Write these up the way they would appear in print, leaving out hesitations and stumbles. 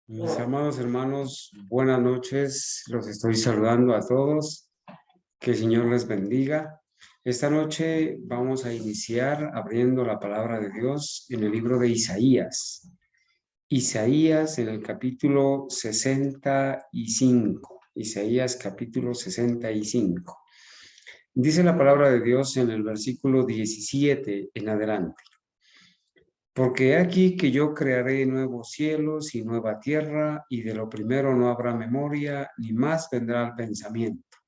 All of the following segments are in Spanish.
Mis amados hermanos, buenas noches. Los estoy saludando a todos. Que el Señor les bendiga. Esta noche vamos a iniciar abriendo la palabra de Dios en el libro de Isaías. Isaías en el capítulo 65. Isaías capítulo 65. Dice la palabra de Dios en el versículo 17 en adelante. Porque he aquí que yo crearé nuevos cielos y nueva tierra, y de lo primero no habrá memoria, ni más vendrá el pensamiento.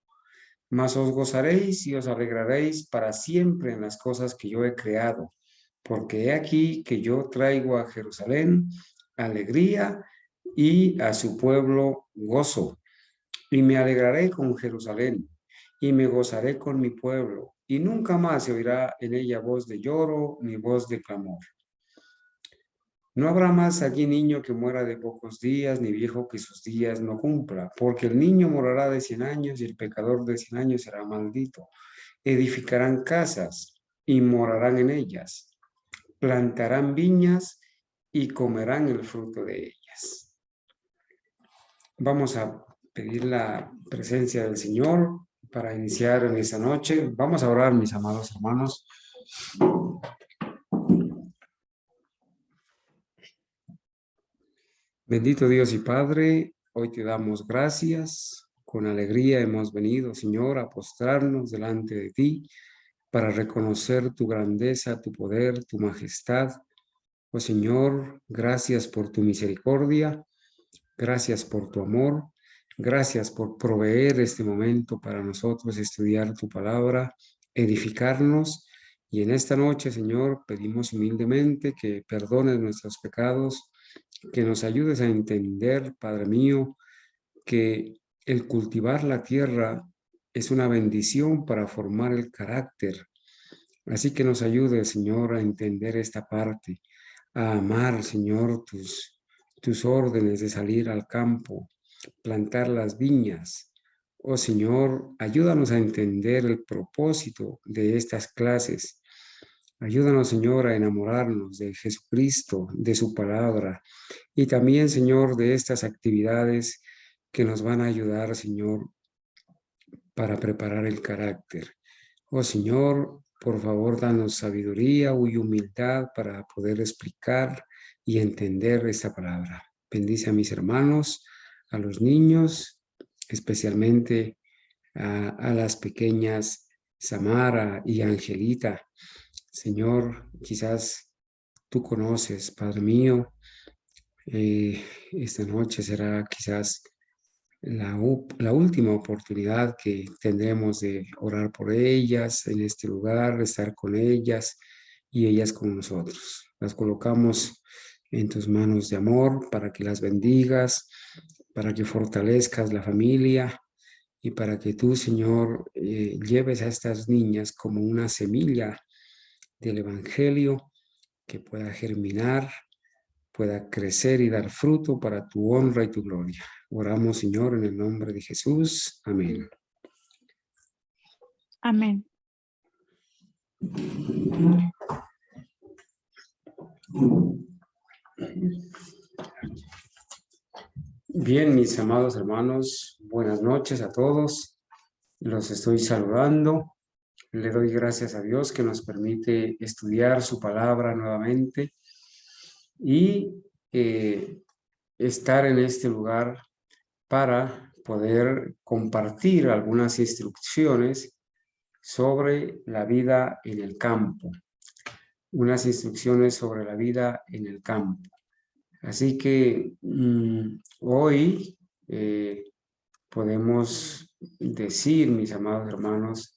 Mas os gozaréis y os alegraréis para siempre en las cosas que yo he creado, porque he aquí que yo traigo a Jerusalén alegría y a su pueblo gozo. Y me alegraré con Jerusalén, y me gozaré con mi pueblo, y nunca más se oirá en ella voz de lloro ni voz de clamor. No habrá más allí niño que muera de pocos días, ni viejo que sus días no cumpla, porque el niño morará de 100 años y el pecador de 100 años será maldito. Edificarán casas y morarán en ellas, plantarán viñas y comerán el fruto de ellas. Vamos a pedir la presencia del Señor para iniciar en esta noche. Vamos a orar, mis amados hermanos. Bendito Dios y Padre, hoy te damos gracias. Con alegría hemos venido, Señor, a postrarnos delante de ti para reconocer tu grandeza, tu poder, tu majestad. Oh Señor, gracias por tu misericordia, gracias por tu amor, gracias por proveer este momento para nosotros estudiar tu palabra, edificarnos. Y en esta noche, Señor, pedimos humildemente que perdones nuestros pecados, que nos ayudes a entender, Padre mío, que el cultivar la tierra es una bendición para formar el carácter. Así que nos ayude, Señor, a entender esta parte, a amar, Señor, tus órdenes de salir al campo, plantar las viñas. Oh Señor, ayúdanos a entender el propósito de estas clases. Ayúdanos, Señor, a enamorarnos de Jesucristo, de su palabra, y también, Señor, de estas actividades que nos van a ayudar, Señor, para preparar el carácter. Oh Señor, por favor, danos sabiduría y humildad para poder explicar y entender esta palabra. Bendice a mis hermanos, a los niños, especialmente a las pequeñas Samara y Angelita. Señor, quizás tú conoces, Padre mío, esta noche será quizás la última oportunidad que tendremos de orar por ellas en este lugar, estar con ellas y ellas con nosotros. Las colocamos en tus manos de amor para que las bendigas, para que fortalezcas la familia y para que tú, Señor, lleves a estas niñas como una semilla del Evangelio que pueda germinar, pueda crecer y dar fruto para tu honra y tu gloria. Oramos, Señor, en el nombre de Jesús. Amén. Amén. Bien, mis amados hermanos, buenas noches a todos. Los estoy saludando. Le doy gracias a Dios que nos permite estudiar su palabra nuevamente y estar en este lugar para poder compartir algunas instrucciones sobre la vida en el campo, unas instrucciones sobre la vida en el campo. Así que hoy podemos decir, mis amados hermanos,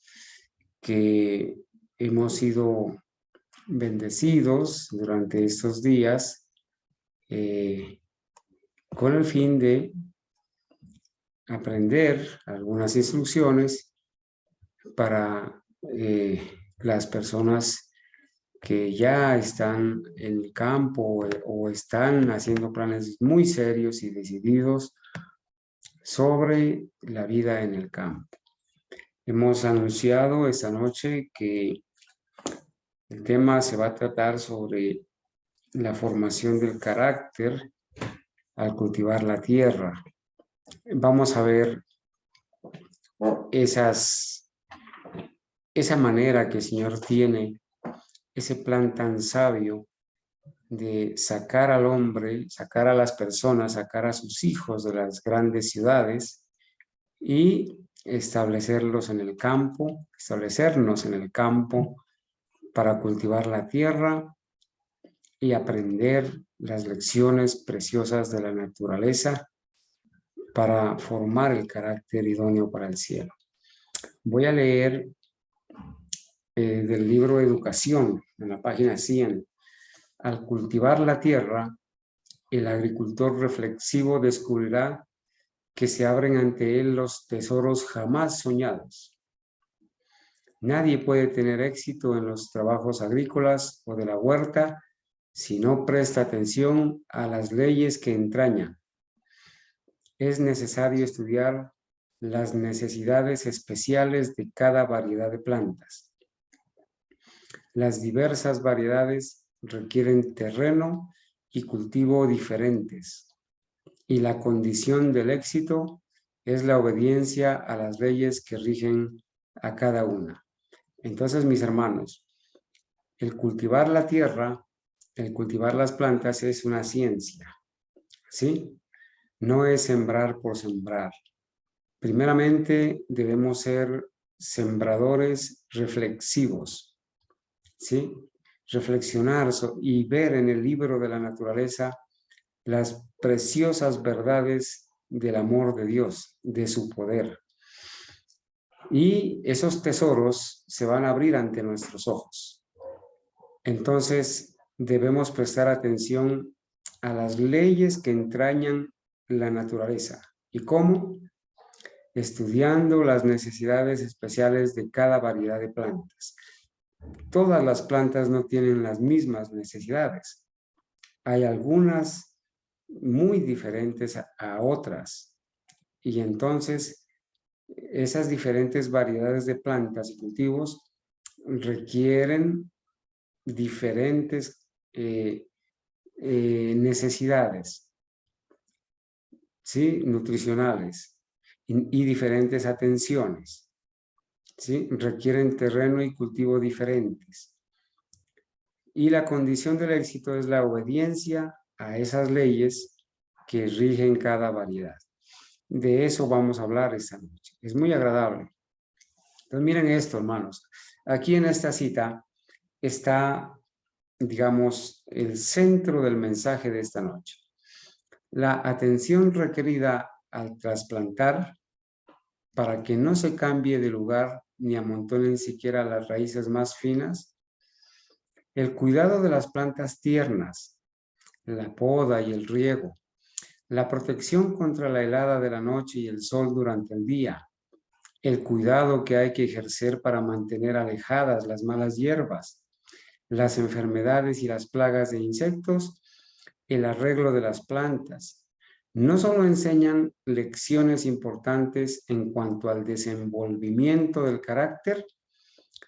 que hemos sido bendecidos durante estos días con el fin de aprender algunas instrucciones para las personas que ya están en el campo o están haciendo planes muy serios y decididos sobre la vida en el campo. Hemos anunciado esta noche que el tema se va a tratar sobre la formación del carácter al cultivar la tierra. Vamos a ver esa manera que el Señor tiene, ese plan tan sabio de sacar al hombre, sacar a las personas, sacar a sus hijos de las grandes ciudades y establecerlos en el campo, establecernos en el campo para cultivar la tierra y aprender las lecciones preciosas de la naturaleza para formar el carácter idóneo para el cielo. Voy a leer del libro Educación, en la página 100. Al cultivar la tierra, el agricultor reflexivo descubrirá que se abren ante él los tesoros jamás soñados. Nadie puede tener éxito en los trabajos agrícolas o de la huerta si no presta atención a las leyes que entrañan. Es necesario estudiar las necesidades especiales de cada variedad de plantas. Las diversas variedades requieren terreno y cultivo diferentes, y la condición del éxito es la obediencia a las leyes que rigen a cada una. Entonces, mis hermanos, el cultivar la tierra, el cultivar las plantas es una ciencia, ¿sí? No es sembrar por sembrar. Primeramente, debemos ser sembradores reflexivos, ¿sí? Reflexionar y ver en el libro de la naturaleza las preciosas verdades del amor de Dios, de su poder. Y esos tesoros se van a abrir ante nuestros ojos. Entonces, debemos prestar atención a las leyes que entrañan la naturaleza. ¿Y cómo? Estudiando las necesidades especiales de cada variedad de plantas. Todas las plantas no tienen las mismas necesidades. Hay algunas muy diferentes a otras. Y entonces, esas diferentes variedades de plantas y cultivos requieren diferentes necesidades, ¿sí? Nutricionales y diferentes atenciones, ¿sí? Requieren terreno y cultivo diferentes. Y la condición del éxito es la obediencia a esas leyes que rigen cada variedad. De eso vamos a hablar esta noche. Es muy agradable. Entonces miren esto, hermanos. Aquí en esta cita está, digamos, el centro del mensaje de esta noche. La atención requerida al trasplantar para que no se cambie de lugar ni amontonen siquiera las raíces más finas. El cuidado de las plantas tiernas, la poda y el riego, la protección contra la helada de la noche y el sol durante el día, el cuidado que hay que ejercer para mantener alejadas las malas hierbas, las enfermedades y las plagas de insectos, el arreglo de las plantas. No solo enseñan lecciones importantes en cuanto al desenvolvimiento del carácter,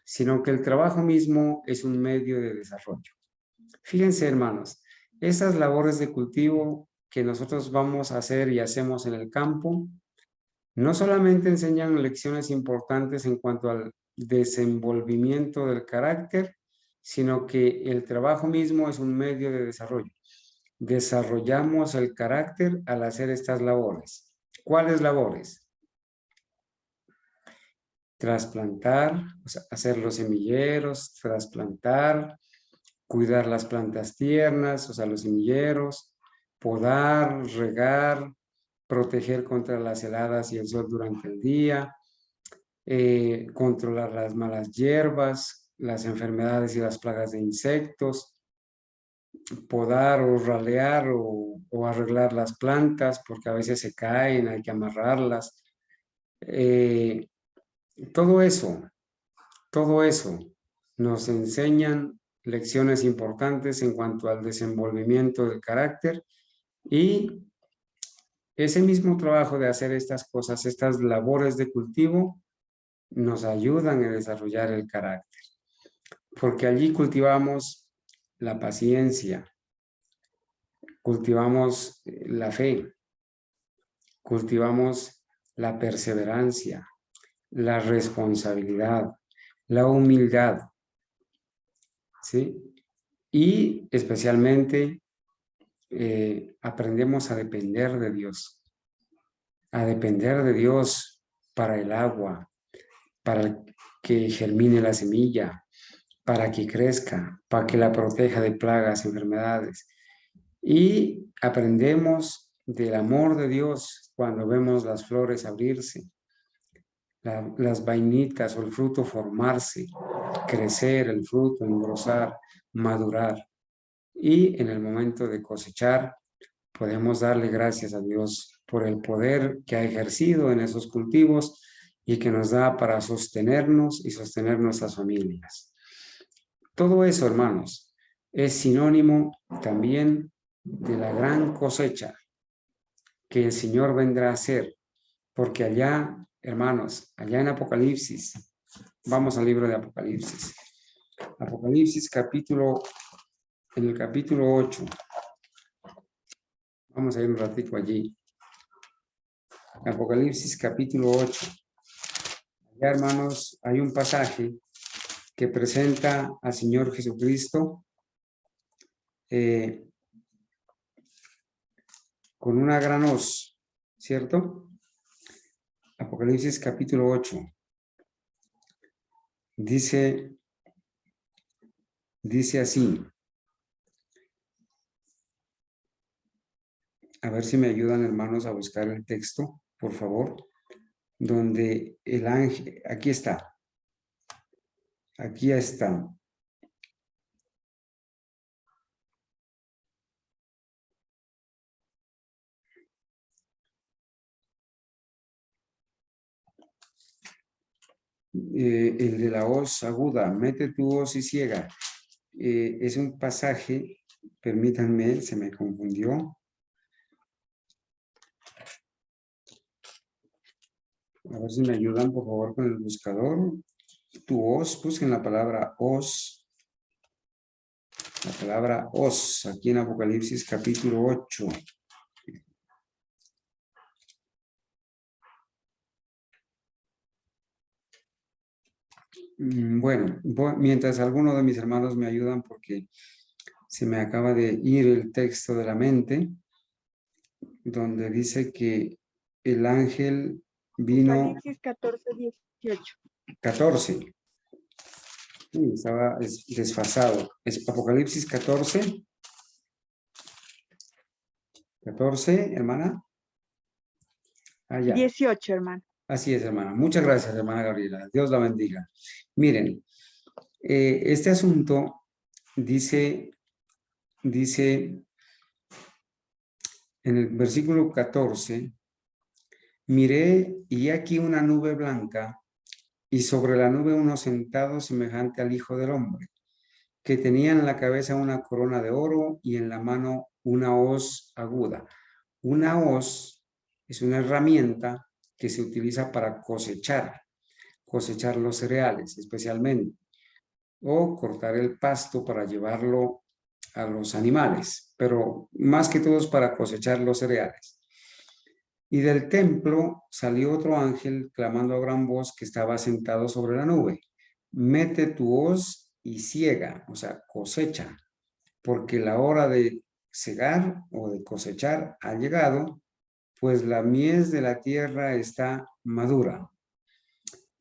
sino que el trabajo mismo es un medio de desarrollo. Fíjense, hermanos, esas labores de cultivo que nosotros vamos a hacer y hacemos en el campo, no solamente enseñan lecciones importantes en cuanto al desenvolvimiento del carácter, sino que el trabajo mismo es un medio de desarrollo. Desarrollamos el carácter al hacer estas labores. ¿Cuáles labores? Trasplantar, o sea, hacer los semilleros, trasplantar, cuidar las plantas tiernas, o sea, los semilleros, podar, regar, proteger contra las heladas y el sol durante el día, controlar las malas hierbas, las enfermedades y las plagas de insectos, podar o ralear o arreglar las plantas porque a veces se caen, hay que amarrarlas. Todo eso nos enseñan lecciones importantes en cuanto al desenvolvimiento del carácter y ese mismo trabajo de hacer estas cosas, estas labores de cultivo, nos ayudan a desarrollar el carácter, porque allí cultivamos la paciencia, cultivamos la fe, cultivamos la perseverancia, la responsabilidad, la humildad, ¿sí? Y especialmente aprendemos a depender de Dios para el agua, para que germine la semilla, para que crezca, para que la proteja de plagas, enfermedades. Y aprendemos del amor de Dios cuando vemos las flores abrirse, las vainitas o el fruto formarse, crecer, el fruto engrosar, madurar. Y en el momento de cosechar, podemos darle gracias a Dios por el poder que ha ejercido en esos cultivos y que nos da para sostenernos y sostener nuestras familias. Todo eso, hermanos, es sinónimo también de la gran cosecha que el Señor vendrá a hacer, porque allá, hermanos, allá en Apocalipsis, vamos al libro de Apocalipsis. Apocalipsis en el capítulo 8. Vamos a ir un ratito allí. Apocalipsis capítulo 8. Allá, hermanos, hay un pasaje que presenta al Señor Jesucristo con una gran hoz, ¿cierto? Apocalipsis capítulo 8. Dice así. A ver si me ayudan, hermanos, a buscar el texto, por favor. Donde el ángel, aquí está. Aquí está. El de la hoz aguda, mete tu hoz y ciega. Es un pasaje, permítanme, se me confundió. A ver si me ayudan, por favor, con el buscador. Tu hoz, busquen la palabra hoz. La palabra hoz, aquí en Apocalipsis capítulo 8. Bueno, mientras algunos de mis hermanos me ayudan porque se me acaba de ir el texto de la mente, donde dice que el ángel vino... Apocalipsis 14:18. 14. Sí, estaba desfasado. Es Apocalipsis 14. 14, hermana. Ya. 18, hermano. Así es, hermana. Muchas gracias, hermana Gabriela. Dios la bendiga. Miren, este asunto dice en el versículo 14, miré y aquí una nube blanca y sobre la nube uno sentado semejante al Hijo del Hombre, que tenía en la cabeza una corona de oro y en la mano una hoz aguda. Una hoz es una herramienta que se utiliza para cosechar los cereales especialmente, o cortar el pasto para llevarlo a los animales, pero más que todo es para cosechar los cereales. Y del templo salió otro ángel clamando a gran voz que estaba sentado sobre la nube. Mete tu hoz y ciega, o sea, cosecha, porque la hora de cegar o de cosechar ha llegado, pues la mies de la tierra está madura.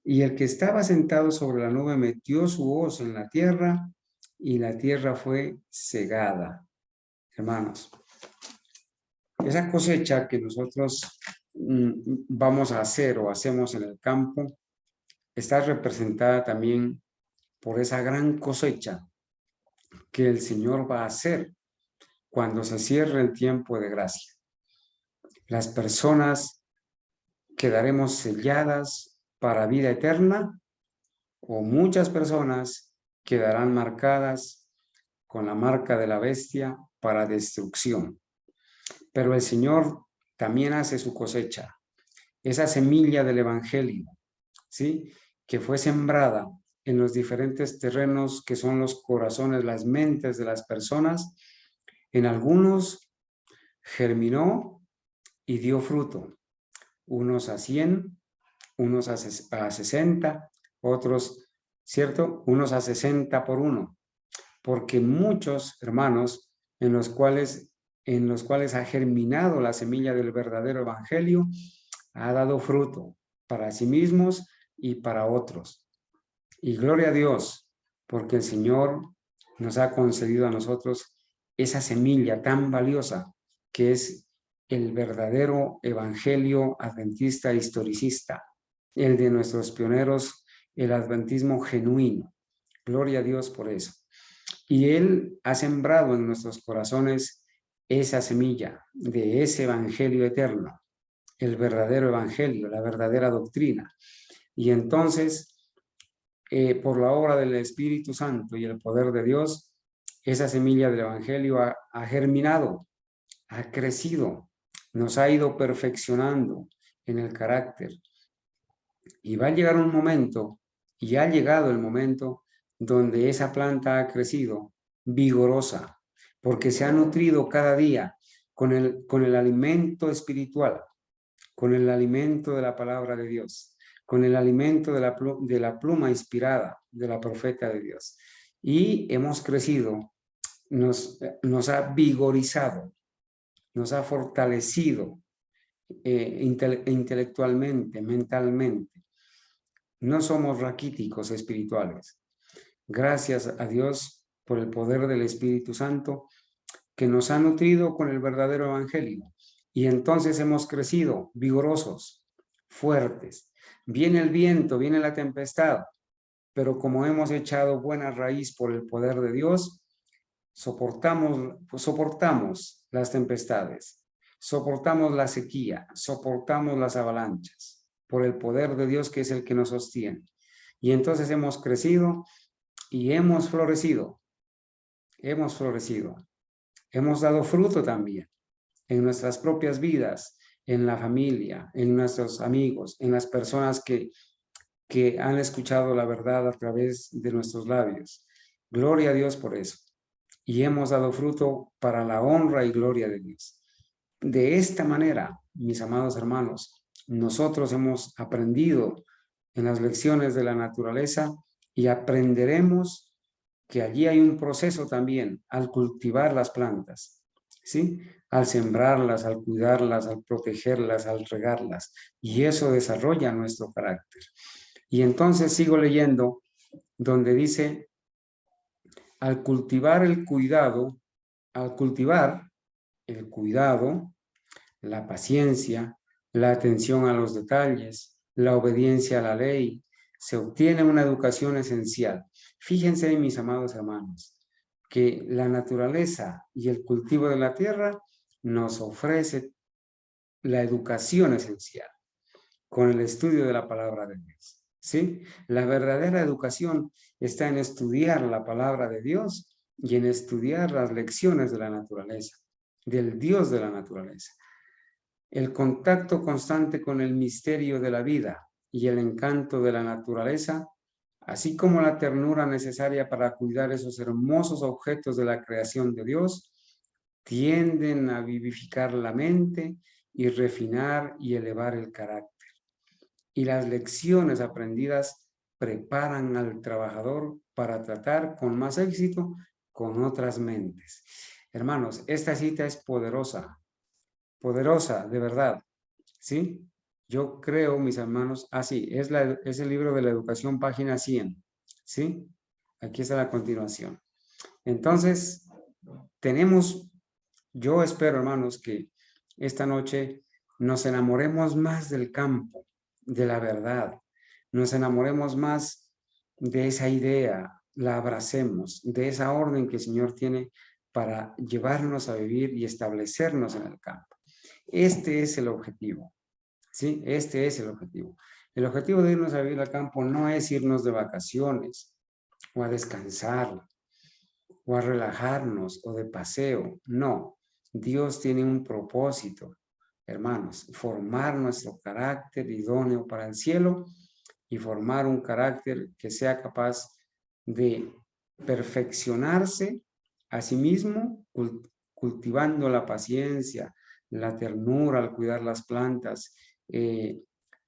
Y el que estaba sentado sobre la nube metió su hoz en la tierra y la tierra fue cegada. Hermanos, esa cosecha que nosotros vamos a hacer o hacemos en el campo está representada también por esa gran cosecha que el Señor va a hacer cuando se cierre el tiempo de gracia. Las personas quedaremos selladas para vida eterna o muchas personas quedarán marcadas con la marca de la bestia para destrucción. Pero el Señor también hace su cosecha, esa semilla del Evangelio, ¿sí? Que fue sembrada en los diferentes terrenos que son los corazones, las mentes de las personas. En algunos germinó y dio fruto, unos a 100, unos a 60, otros, ¿cierto? Unos a 60 por uno, porque muchos hermanos en los cuales ha germinado la semilla del verdadero evangelio, ha dado fruto para sí mismos y para otros. Y gloria a Dios, porque el Señor nos ha concedido a nosotros esa semilla tan valiosa que es el verdadero evangelio adventista historicista, el de nuestros pioneros, el adventismo genuino. Gloria a Dios por eso. Y Él ha sembrado en nuestros corazones esa semilla de ese evangelio eterno, el verdadero evangelio, la verdadera doctrina. Y entonces, por la obra del Espíritu Santo y el poder de Dios, esa semilla del evangelio ha germinado, ha crecido, nos ha ido perfeccionando en el carácter. Y va a llegar un momento, y ha llegado el momento, donde esa planta ha crecido vigorosa, porque se ha nutrido cada día con el alimento espiritual, con el alimento de la palabra de Dios, con el alimento de la pluma inspirada de la profeta de Dios. Y hemos crecido, nos ha vigorizado, nos ha fortalecido intelectualmente, mentalmente. No somos raquíticos espirituales. Gracias a Dios por el poder del Espíritu Santo que nos ha nutrido con el verdadero evangelio. Y entonces hemos crecido vigorosos, fuertes. Viene el viento, viene la tempestad, pero como hemos echado buena raíz por el poder de Dios, soportamos las tempestades, soportamos la sequía, soportamos las avalanchas, por el poder de Dios que es el que nos sostiene. Y entonces hemos crecido y hemos florecido, hemos dado fruto también en nuestras propias vidas, en la familia, en nuestros amigos, en las personas que han escuchado la verdad a través de nuestros labios. Gloria a Dios por eso. Y hemos dado fruto para la honra y gloria de Dios. De esta manera, mis amados hermanos, nosotros hemos aprendido en las lecciones de la naturaleza y aprenderemos que allí hay un proceso también al cultivar las plantas, ¿sí? Al sembrarlas, al cuidarlas, al protegerlas, al regarlas. Y eso desarrolla nuestro carácter. Y entonces sigo leyendo donde dice, al cultivar el cuidado, la paciencia, la atención a los detalles, la obediencia a la ley, se obtiene una educación esencial. Fíjense, mis amados hermanos, que la naturaleza y el cultivo de la tierra nos ofrece la educación esencial con el estudio de la palabra de Dios. ¿Sí? La verdadera educación está en estudiar la palabra de Dios y en estudiar las lecciones de la naturaleza, del Dios de la naturaleza. El contacto constante con el misterio de la vida y el encanto de la naturaleza, así como la ternura necesaria para cuidar esos hermosos objetos de la creación de Dios, tienden a vivificar la mente y refinar y elevar el carácter. Y las lecciones aprendidas preparan al trabajador para tratar con más éxito con otras mentes. Hermanos, esta cita es poderosa, poderosa de verdad, ¿sí? Yo creo, mis hermanos, así, es el libro de la educación, página 100, ¿sí? Aquí está la continuación. Entonces, yo espero, hermanos, que esta noche nos enamoremos más del campo, de la verdad, nos enamoremos más de esa idea, la abracemos, de esa orden que el Señor tiene para llevarnos a vivir y establecernos en el campo. Este es el objetivo, ¿sí? Este es el objetivo. El objetivo de irnos a vivir al campo no es irnos de vacaciones o a descansar o a relajarnos o de paseo, no. Dios tiene un propósito, hermanos, formar nuestro carácter idóneo para el cielo y formar un carácter que sea capaz de perfeccionarse a sí mismo, cultivando la paciencia, la ternura al cuidar las plantas,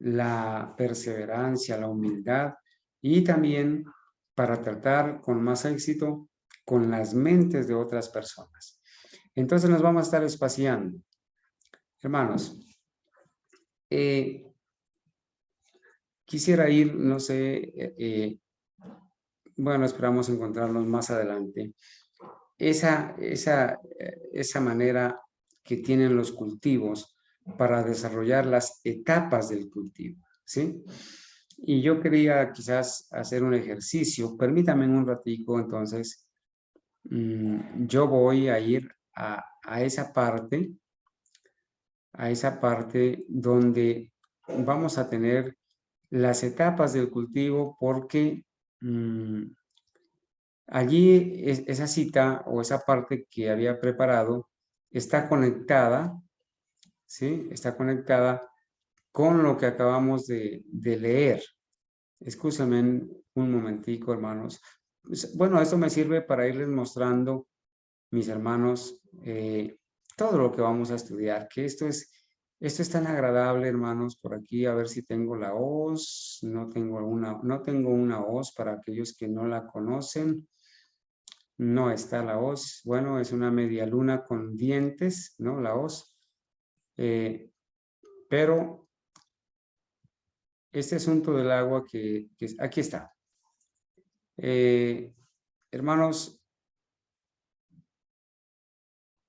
la perseverancia, la humildad y también para tratar con más éxito con las mentes de otras personas. Entonces nos vamos a estar espaciando. Hermanos, quisiera ir, no sé, bueno, esperamos encontrarnos más adelante. Esa manera que tienen los cultivos para desarrollar las etapas del cultivo, ¿sí? Y yo quería quizás hacer un ejercicio. Permítame un ratico, entonces, yo voy a ir a esa parte donde vamos a tener las etapas del cultivo porque allí esa cita o esa parte que había preparado está conectada, ¿sí? Está conectada con lo que acabamos de leer. Escúchame un momentico, hermanos. Bueno, esto me sirve para irles mostrando, mis hermanos, todo lo que vamos a estudiar, que esto es tan agradable, hermanos. Por aquí, a ver si tengo la hoz. No tengo una hoz para aquellos que no la conocen. No está la hoz. Bueno, es una media luna con dientes, ¿no? La hoz. Pero este asunto del agua que aquí está. Hermanos,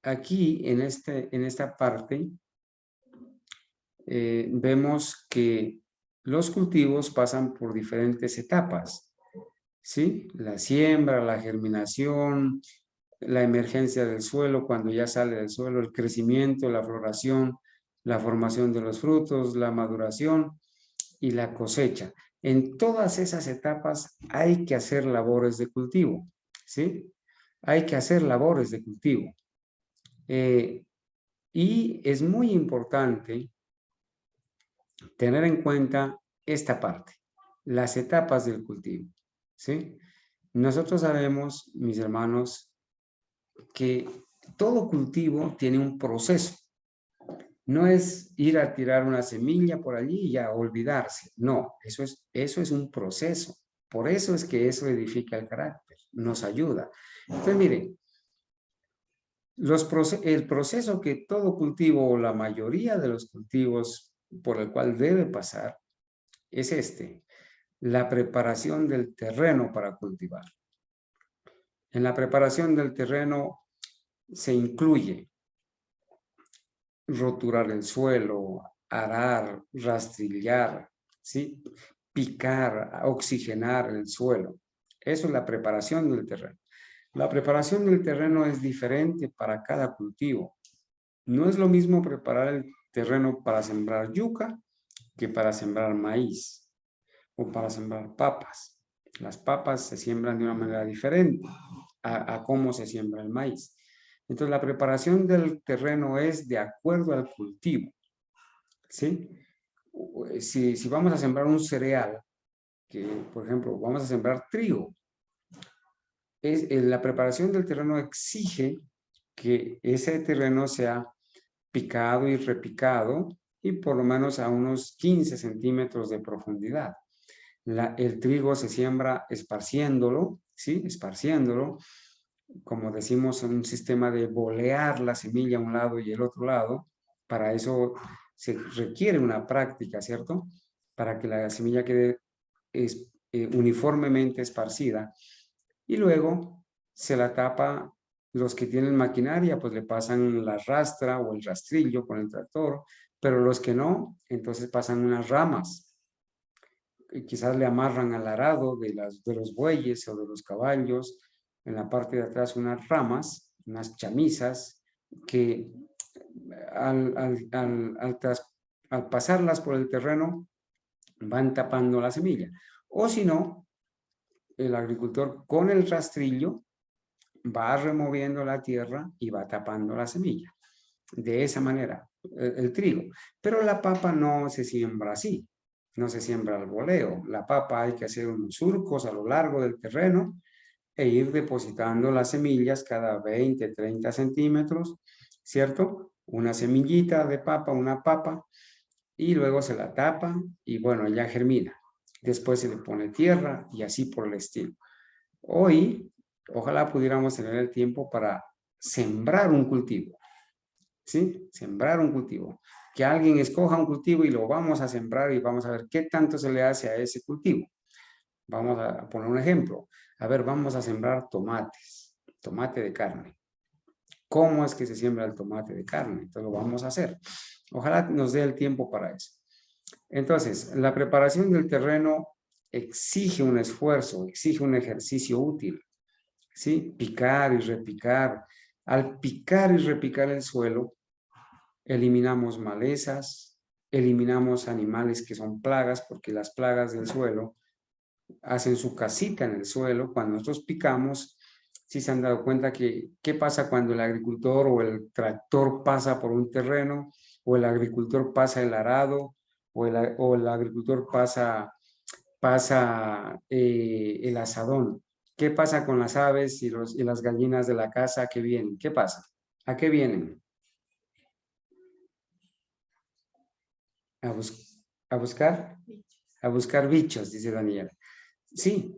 aquí en esta parte vemos que los cultivos pasan por diferentes etapas, ¿sí? La siembra, la germinación, la emergencia del suelo cuando ya sale del suelo, el crecimiento, la floración, la formación de los frutos, la maduración y la cosecha. En todas esas etapas hay que hacer labores de cultivo, ¿sí? Hay que hacer labores de cultivo. Y es muy importante tener en cuenta esta parte, las etapas del cultivo, ¿sí? Nosotros sabemos, mis hermanos, que todo cultivo tiene un proceso. No es ir a tirar una semilla por allí y ya olvidarse. No, eso es un proceso. Por eso es que eso edifica el carácter, nos ayuda. Entonces, miren, el proceso que todo cultivo o la mayoría de los cultivos por el cual debe pasar es la preparación del terreno para cultivar. En la preparación del terreno se incluye roturar el suelo, arar, rastrillar, ¿sí? Picar, oxigenar el suelo. Eso es la preparación del terreno. La preparación del terreno es diferente para cada cultivo. No es lo mismo preparar el terreno para sembrar yuca que para sembrar maíz o para sembrar papas. Las papas se siembran de una manera diferente a cómo se siembra el maíz. Entonces, la preparación del terreno es de acuerdo al cultivo, ¿sí? Si vamos a sembrar un cereal, que por ejemplo, vamos a sembrar trigo, la preparación del terreno exige que ese terreno sea picado y repicado y por lo menos a unos 15 centímetros de profundidad. El trigo se siembra esparciéndolo, ¿sí? Esparciéndolo, como decimos, en un sistema de bolear la semilla a un lado y el otro lado. Para eso se requiere una práctica, ¿cierto? Para que la semilla quede uniformemente esparcida. Y luego se la tapa. Los que tienen maquinaria, pues le pasan la rastra o el rastrillo con el tractor, pero los que no, entonces pasan unas ramas. Y quizás le amarran al arado de los bueyes o de los caballos, en la parte de atrás unas ramas, unas chamisas, que al pasarlas por el terreno van tapando la semilla. O si no, el agricultor con el rastrillo va removiendo la tierra y va tapando la semilla. De esa manera, el trigo. Pero la papa no se siembra así, no se siembra al voleo. La papa hay que hacer unos surcos a lo largo del terreno e ir depositando las semillas cada 20, 30 centímetros, ¿cierto? Una semillita de papa, una papa, y luego se la tapa y bueno, ya germina. Después se le pone tierra y así por el estilo. Hoy, ojalá pudiéramos tener el tiempo para sembrar un cultivo, ¿sí? Sembrar un cultivo. Que alguien escoja un cultivo y lo vamos a sembrar y vamos a ver qué tanto se le hace a ese cultivo. Vamos a poner un ejemplo. A ver, vamos a sembrar tomates, tomate de carne. ¿Cómo es que se siembra el tomate de carne? Entonces lo vamos a hacer. Ojalá nos dé el tiempo para eso. Entonces, la preparación del terreno exige un esfuerzo, exige un ejercicio útil, ¿sí? Picar y repicar. Al picar y repicar el suelo, eliminamos malezas, eliminamos animales que son plagas, porque las plagas del suelo hacen su casita en el suelo. Cuando nosotros picamos, si se han dado cuenta que qué pasa cuando el agricultor o el tractor pasa por un terreno, o el agricultor pasa el arado, o el agricultor pasa el asadón. ¿Qué pasa con las aves y las gallinas de la casa que vienen? ¿Qué pasa? ¿A qué vienen? ¿A, a buscar? A buscar bichos, dice Daniel. Sí,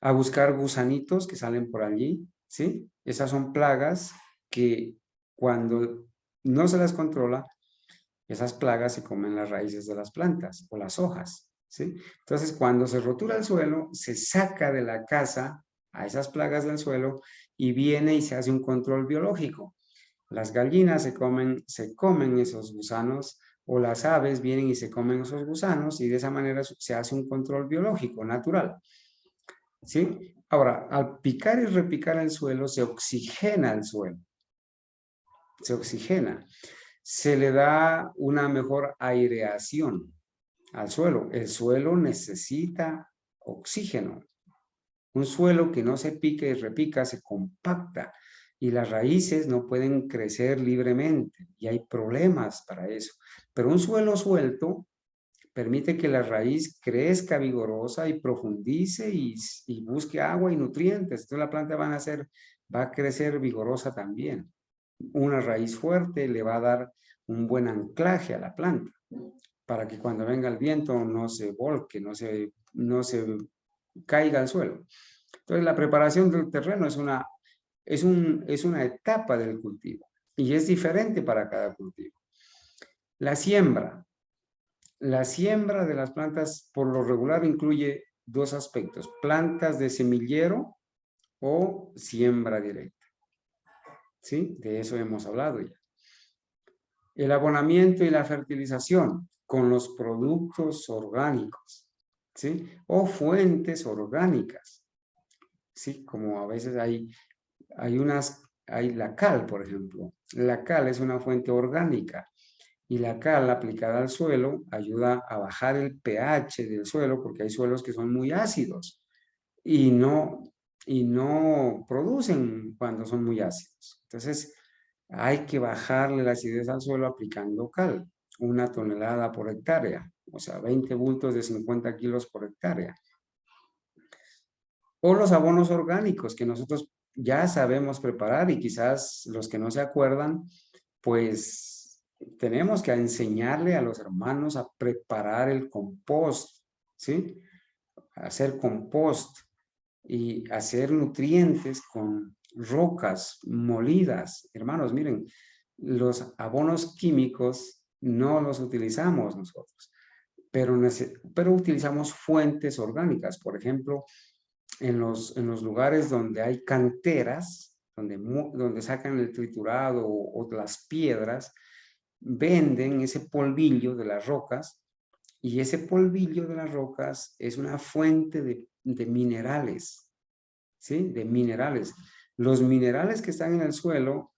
a buscar gusanitos que salen por allí, ¿sí? Esas son plagas que cuando no se las controla, esas plagas se comen las raíces de las plantas o las hojas, ¿sí? Entonces, cuando se rotura el suelo, se saca de la casa a esas plagas del suelo y viene y se hace un control biológico. Las gallinas se comen esos gusanos o las aves vienen y se comen esos gusanos y de esa manera se hace un control biológico natural, ¿sí? Ahora, al picar y repicar el suelo, se oxigena el suelo, se oxigena, se le da una mejor aireación al suelo. El suelo necesita oxígeno. Un suelo que no se pica y repica se compacta y las raíces no pueden crecer libremente y hay problemas para eso. Pero un suelo suelto permite que la raíz crezca vigorosa y profundice y busque agua y nutrientes. Entonces la planta va a crecer vigorosa también. Una raíz fuerte le va a dar un buen anclaje a la planta para que cuando venga el viento no se volque, no se caiga al suelo. Entonces la preparación del terreno es una etapa del cultivo y es diferente para cada cultivo. La siembra. La siembra de las plantas por lo regular incluye dos aspectos, plantas de semillero o siembra directa. ¿Sí? De eso hemos hablado ya. El abonamiento y la fertilización con los productos orgánicos, ¿sí? O fuentes orgánicas, ¿sí? Como a veces hay la cal, por ejemplo. La cal es una fuente orgánica y la cal aplicada al suelo ayuda a bajar el pH del suelo porque hay suelos que son muy ácidos y no producen cuando son muy ácidos. Entonces, hay que bajarle la acidez al suelo aplicando cal, 1 tonelada por hectárea, o sea, 20 bultos de 50 kilos por hectárea. O los abonos orgánicos que nosotros ya sabemos preparar y quizás los que no se acuerdan, pues tenemos que enseñarle a los hermanos a preparar el compost, ¿sí? Hacer compost y hacer nutrientes con rocas molidas. Hermanos, miren, los abonos químicos no los utilizamos nosotros, pero utilizamos fuentes orgánicas. Por ejemplo, en los lugares donde hay canteras, donde sacan el triturado o las piedras, venden ese polvillo de las rocas y ese polvillo de las rocas es una fuente de minerales, ¿sí? De minerales. Los minerales que están en el suelo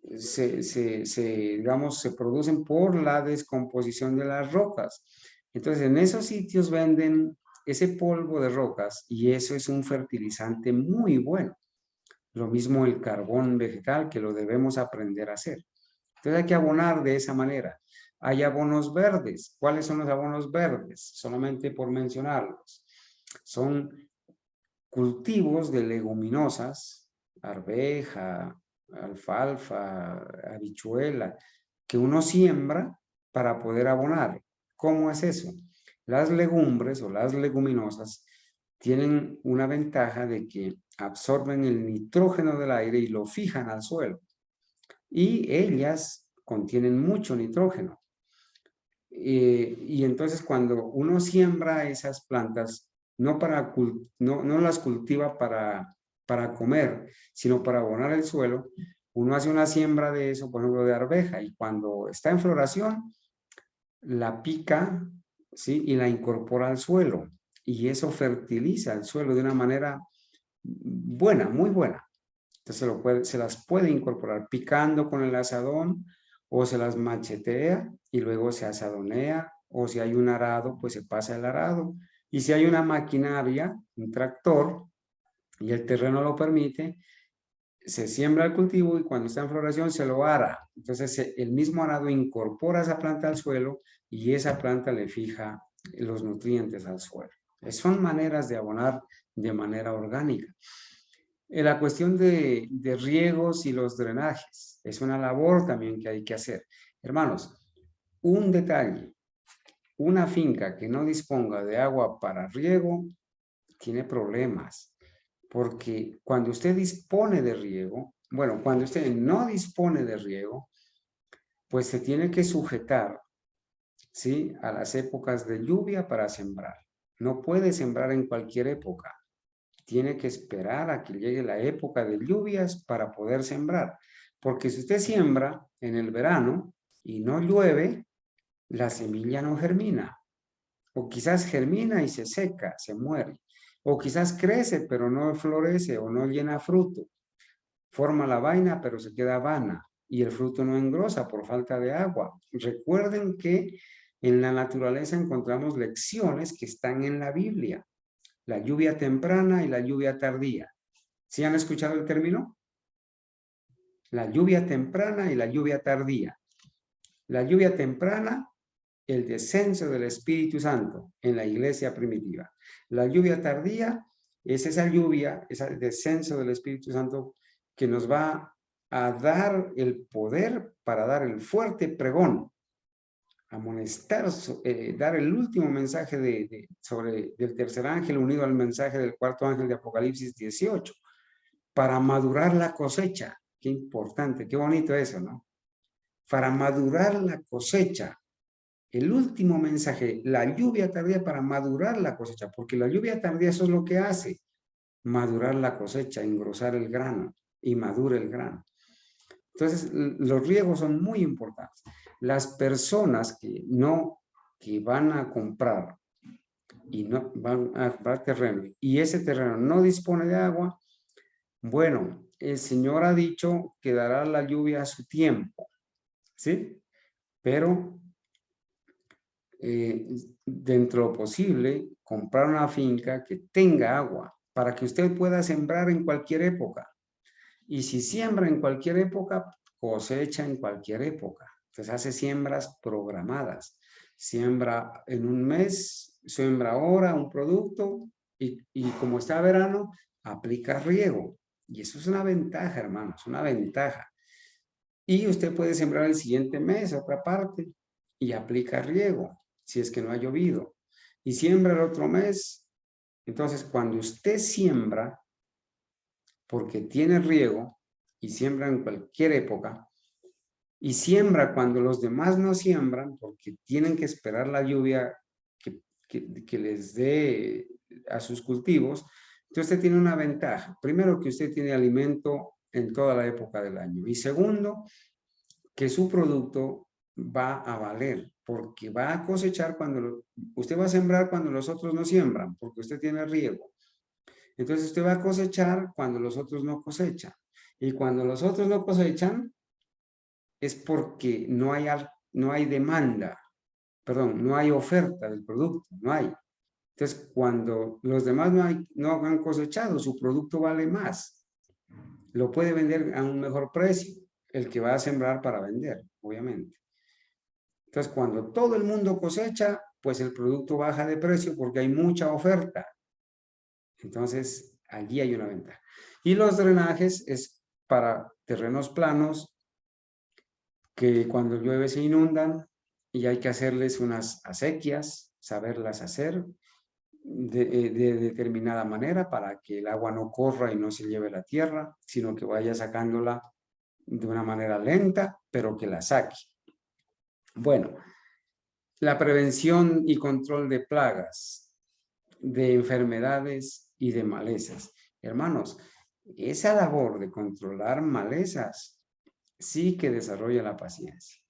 digamos, se producen por la descomposición de las rocas. Entonces, en esos sitios venden ese polvo de rocas y eso es un fertilizante muy bueno. Lo mismo el carbón vegetal, que lo debemos aprender a hacer. Entonces hay que abonar de esa manera. Hay abonos verdes. ¿Cuáles son los abonos verdes? Solamente por mencionarlos. Son cultivos de leguminosas, arveja, alfalfa, habichuela, que uno siembra para poder abonar. ¿Cómo es eso? Las legumbres o las leguminosas tienen una ventaja de que absorben el nitrógeno del aire y lo fijan al suelo. Y ellas contienen mucho nitrógeno. Y entonces cuando uno siembra esas plantas, no las cultiva para comer, sino para abonar el suelo, uno hace una siembra de eso, por ejemplo, de arveja, y cuando está en floración, la pica, ¿sí? Y la incorpora al suelo. Y eso fertiliza el suelo de una manera buena, muy buena. Entonces se las puede incorporar picando con el asadón, o se las machetea y luego se asadonea, o si hay un arado, pues se pasa el arado. Y si hay una maquinaria, un tractor, y el terreno lo permite, se siembra el cultivo y cuando está en floración se lo ara. Entonces el mismo arado incorpora esa planta al suelo y esa planta le fija los nutrientes al suelo. Son maneras de abonar de manera orgánica. La cuestión de riegos y los drenajes es una labor también que hay que hacer. Hermanos, un detalle, una finca que no disponga de agua para riego tiene problemas, porque cuando usted dispone de riego, bueno, cuando usted no dispone de riego, pues se tiene que sujetar, ¿sí?, a las épocas de lluvia para sembrar. No puede sembrar en cualquier época. Tiene que esperar a que llegue la época de lluvias para poder sembrar. Porque si usted siembra en el verano y no llueve, la semilla no germina. O quizás germina y se seca, se muere. O quizás crece pero no florece o no llena fruto. Forma la vaina pero se queda vana y el fruto no engrosa por falta de agua. Recuerden que en la naturaleza encontramos lecciones que están en la Biblia. La lluvia temprana y la lluvia tardía. ¿Sí han escuchado el término? La lluvia temprana y la lluvia tardía. La lluvia temprana, el descenso del Espíritu Santo en la iglesia primitiva. La lluvia tardía es esa lluvia, ese descenso del Espíritu Santo que nos va a dar el poder para dar el fuerte pregón, amonestar, dar el último mensaje del tercer ángel unido al mensaje del cuarto ángel de Apocalipsis 18, para madurar la cosecha. Qué importante, qué bonito eso, ¿no? Para madurar la cosecha. El último mensaje, la lluvia tardía para madurar la cosecha, porque la lluvia tardía eso es lo que hace, madurar la cosecha, engrosar el grano y madura el grano. Entonces, los riegos son muy importantes. Las personas que van a comprar y no van a comprar terreno y ese terreno no dispone de agua, bueno, el Señor ha dicho que dará la lluvia a su tiempo, ¿sí? Pero dentro de lo posible, comprar una finca que tenga agua para que usted pueda sembrar en cualquier época. Y si siembra en cualquier época, cosecha en cualquier época. Entonces hace siembras programadas. Siembra en un mes, siembra ahora un producto y como está verano, aplica riego. Y eso es una ventaja, hermanos, una ventaja. Y usted puede sembrar el siguiente mes, otra parte, y aplica riego, si es que no ha llovido. Y siembra el otro mes. Entonces, cuando usted siembra, porque tiene riego, y siembra en cualquier época, y siembra cuando los demás no siembran, porque tienen que esperar la lluvia que les dé a sus cultivos, entonces usted tiene una ventaja. Primero, que usted tiene alimento en toda la época del año. Y segundo, que su producto va a valer, porque va a cosechar usted va a sembrar cuando los otros no siembran, porque usted tiene riego. Entonces usted va a cosechar cuando los otros no cosechan. Y cuando los otros no cosechan, es porque no hay demanda, perdón, no hay oferta del producto, no hay. Entonces, cuando los demás no han cosechado, su producto vale más. Lo puede vender a un mejor precio, el que va a sembrar para vender, obviamente. Entonces, cuando todo el mundo cosecha, pues el producto baja de precio porque hay mucha oferta. Entonces, Allí hay una ventaja. Y los drenajes es para terrenos planos que cuando llueve se inundan y hay que hacerles unas acequias, saberlas hacer de determinada manera para que el agua no corra y no se lleve la tierra, sino que vaya sacándola de una manera lenta, pero que la saque. Bueno, la prevención y control de plagas, de enfermedades y de malezas. Hermanos, esa labor de controlar malezas sí que desarrolla la paciencia.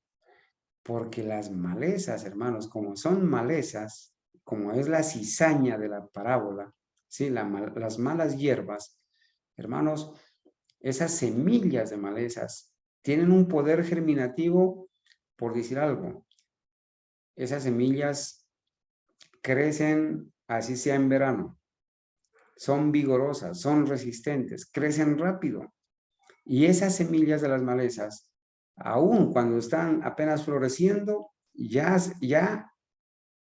Porque las malezas, hermanos, como son malezas, como es la cizaña de la parábola, ¿sí? Las malas hierbas, hermanos, esas semillas de malezas tienen un poder germinativo, por decir algo. Esas semillas crecen, así sea en verano, son vigorosas, son resistentes, crecen rápido. Y esas semillas de las malezas, aún cuando están apenas floreciendo, ya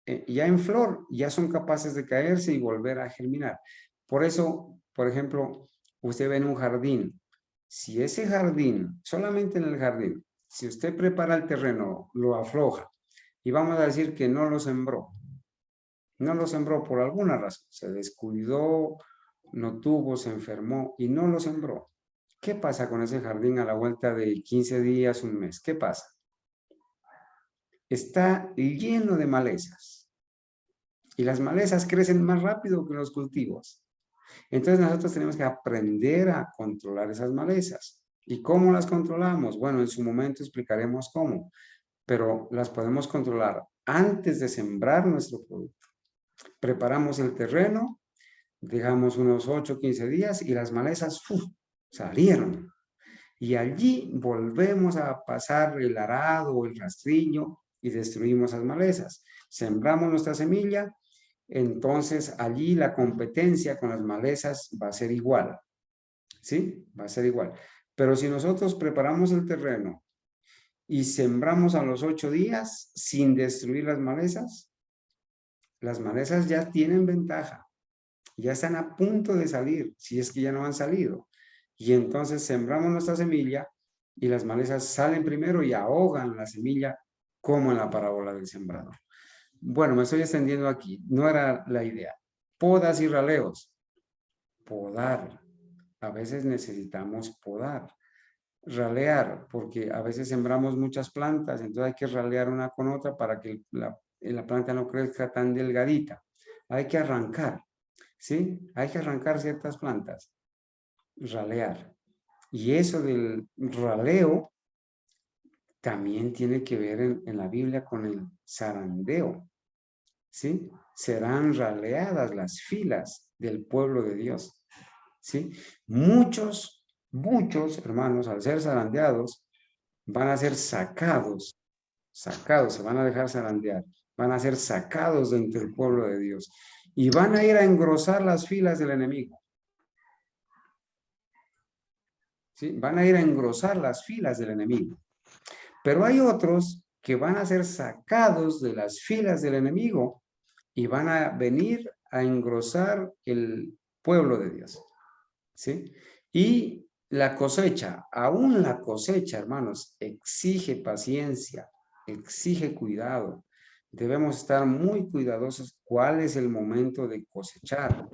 en flor, ya son capaces de caerse y volver a germinar. Por eso, por ejemplo, usted ve en un jardín, si ese jardín, solamente en el jardín, si usted prepara el terreno, lo afloja, y vamos a decir que no lo sembró por alguna razón, se descuidó, no tuvo, se enfermó y no lo sembró. ¿Qué pasa con ese jardín a la vuelta de 15 días, un mes? ¿Qué pasa? Está lleno de malezas. Y las malezas crecen más rápido que los cultivos. Entonces nosotros tenemos que aprender a controlar esas malezas. ¿Y cómo las controlamos? Bueno, en su momento explicaremos cómo, pero las podemos controlar antes de sembrar nuestro producto. Preparamos el terreno, dejamos unos 8 o 15 días y las malezas salieron. Y allí volvemos a pasar el arado o el rastrillo y destruimos las malezas. Sembramos nuestra semilla, entonces allí la competencia con las malezas va a ser igual. ¿Sí? Va a ser igual. Pero si nosotros preparamos el terreno y sembramos a los 8 días sin destruir las malezas ya tienen ventaja. Ya están a punto de salir, si es que ya no han salido. Y entonces sembramos nuestra semilla y las malezas salen primero y ahogan la semilla como en la parábola del sembrador. Bueno, me estoy extendiendo aquí. No era la idea. Podas y raleos. Podar. A veces necesitamos podar. Ralear, porque a veces sembramos muchas plantas, entonces hay que ralear una con otra para que la planta no crezca tan delgadita. Hay que arrancar. ¿Sí? Hay que arrancar ciertas plantas, ralear. Y eso del raleo también tiene que ver en la Biblia con el zarandeo, ¿sí? Serán raleadas las filas del pueblo de Dios, ¿sí? Muchos hermanos, al ser zarandeados, van a ser sacados, se van a dejar zarandear, van a ser sacados de entre el pueblo de Dios y van a ir a engrosar las filas del enemigo. ¿Sí? Van a ir a engrosar las filas del enemigo. Pero hay otros que van a ser sacados de las filas del enemigo y van a venir a engrosar el pueblo de Dios. ¿Sí? Y la cosecha, aún la cosecha, hermanos, exige paciencia, exige cuidado. Debemos estar muy cuidadosos cuál es el momento de cosechar.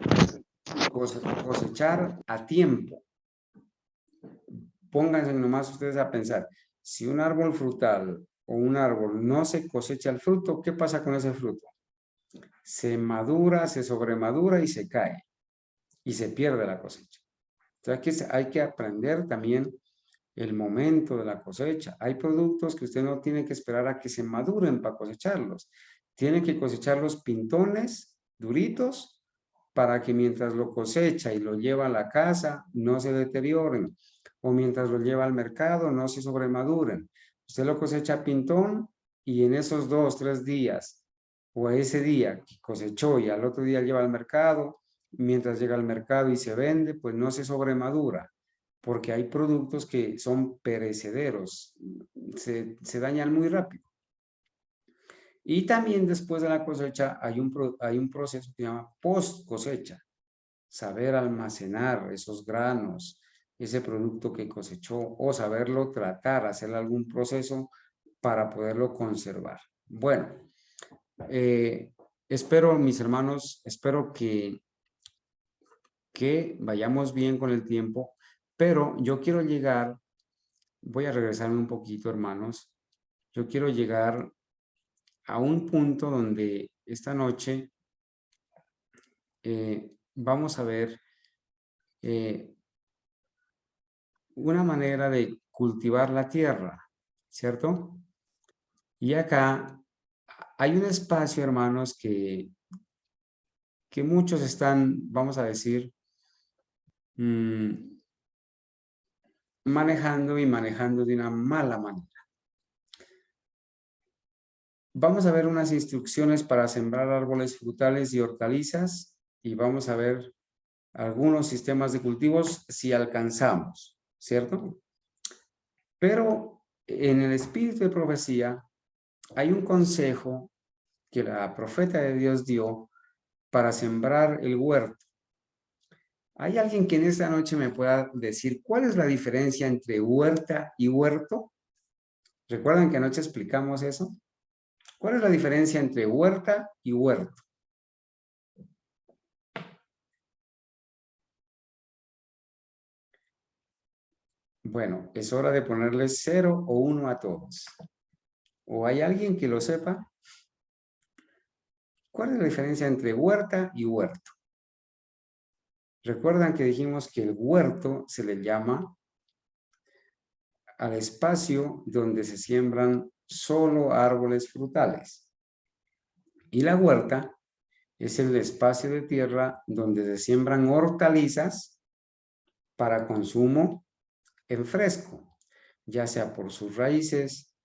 Cosechar a tiempo. Pónganse nomás ustedes a pensar, si un árbol frutal o un árbol no se cosecha el fruto, ¿qué pasa con ese fruto? Se madura, se sobremadura y se cae y se pierde la cosecha. Entonces hay que aprender también el momento de la cosecha. Hay productos que usted no tiene que esperar a que se maduren para cosecharlos. Tiene que cosechar los pintones duritos para que mientras lo cosecha y lo lleva a la casa no se deterioren, o mientras lo lleva al mercado no se sobremaduren. Usted lo cosecha pintón y en esos 2, 3 días o ese día que cosechó y al otro día lleva al mercado, mientras llega al mercado y se vende, pues no se sobremadura, porque hay productos que son perecederos, se dañan muy rápido. Y también después de la cosecha hay un proceso que se llama post cosecha. saber almacenar esos granos, ese producto que cosechó, o saberlo tratar, hacer algún proceso para poderlo conservar. Bueno, espero, mis hermanos, espero que vayamos bien con el tiempo, pero yo quiero llegar, voy a regresarme un poquito, hermanos, yo quiero llegar a un punto donde esta noche vamos a ver una manera de cultivar la tierra, ¿cierto? Y acá hay un espacio, hermanos, que muchos están, vamos a decir, manejando de una mala manera. Vamos a ver unas instrucciones para sembrar árboles frutales y hortalizas y vamos a ver algunos sistemas de cultivos si alcanzamos, ¿cierto? Pero en el espíritu de profecía hay un consejo que la profeta de Dios dio para sembrar el huerto. ¿Hay alguien que en esta noche me pueda decir cuál es la diferencia entre huerta y huerto? ¿Recuerdan que anoche explicamos eso? ¿Cuál es la diferencia entre huerta y huerto? Bueno, es hora de ponerle 0 o 1 a todos. ¿O hay alguien que lo sepa? ¿Cuál es la diferencia entre huerta y huerto? Recuerdan que dijimos que el huerto se le llama al espacio donde se siembran solo árboles frutales. Y la huerta es el espacio de tierra donde se siembran hortalizas para consumo en fresco, ya sea por sus raíces,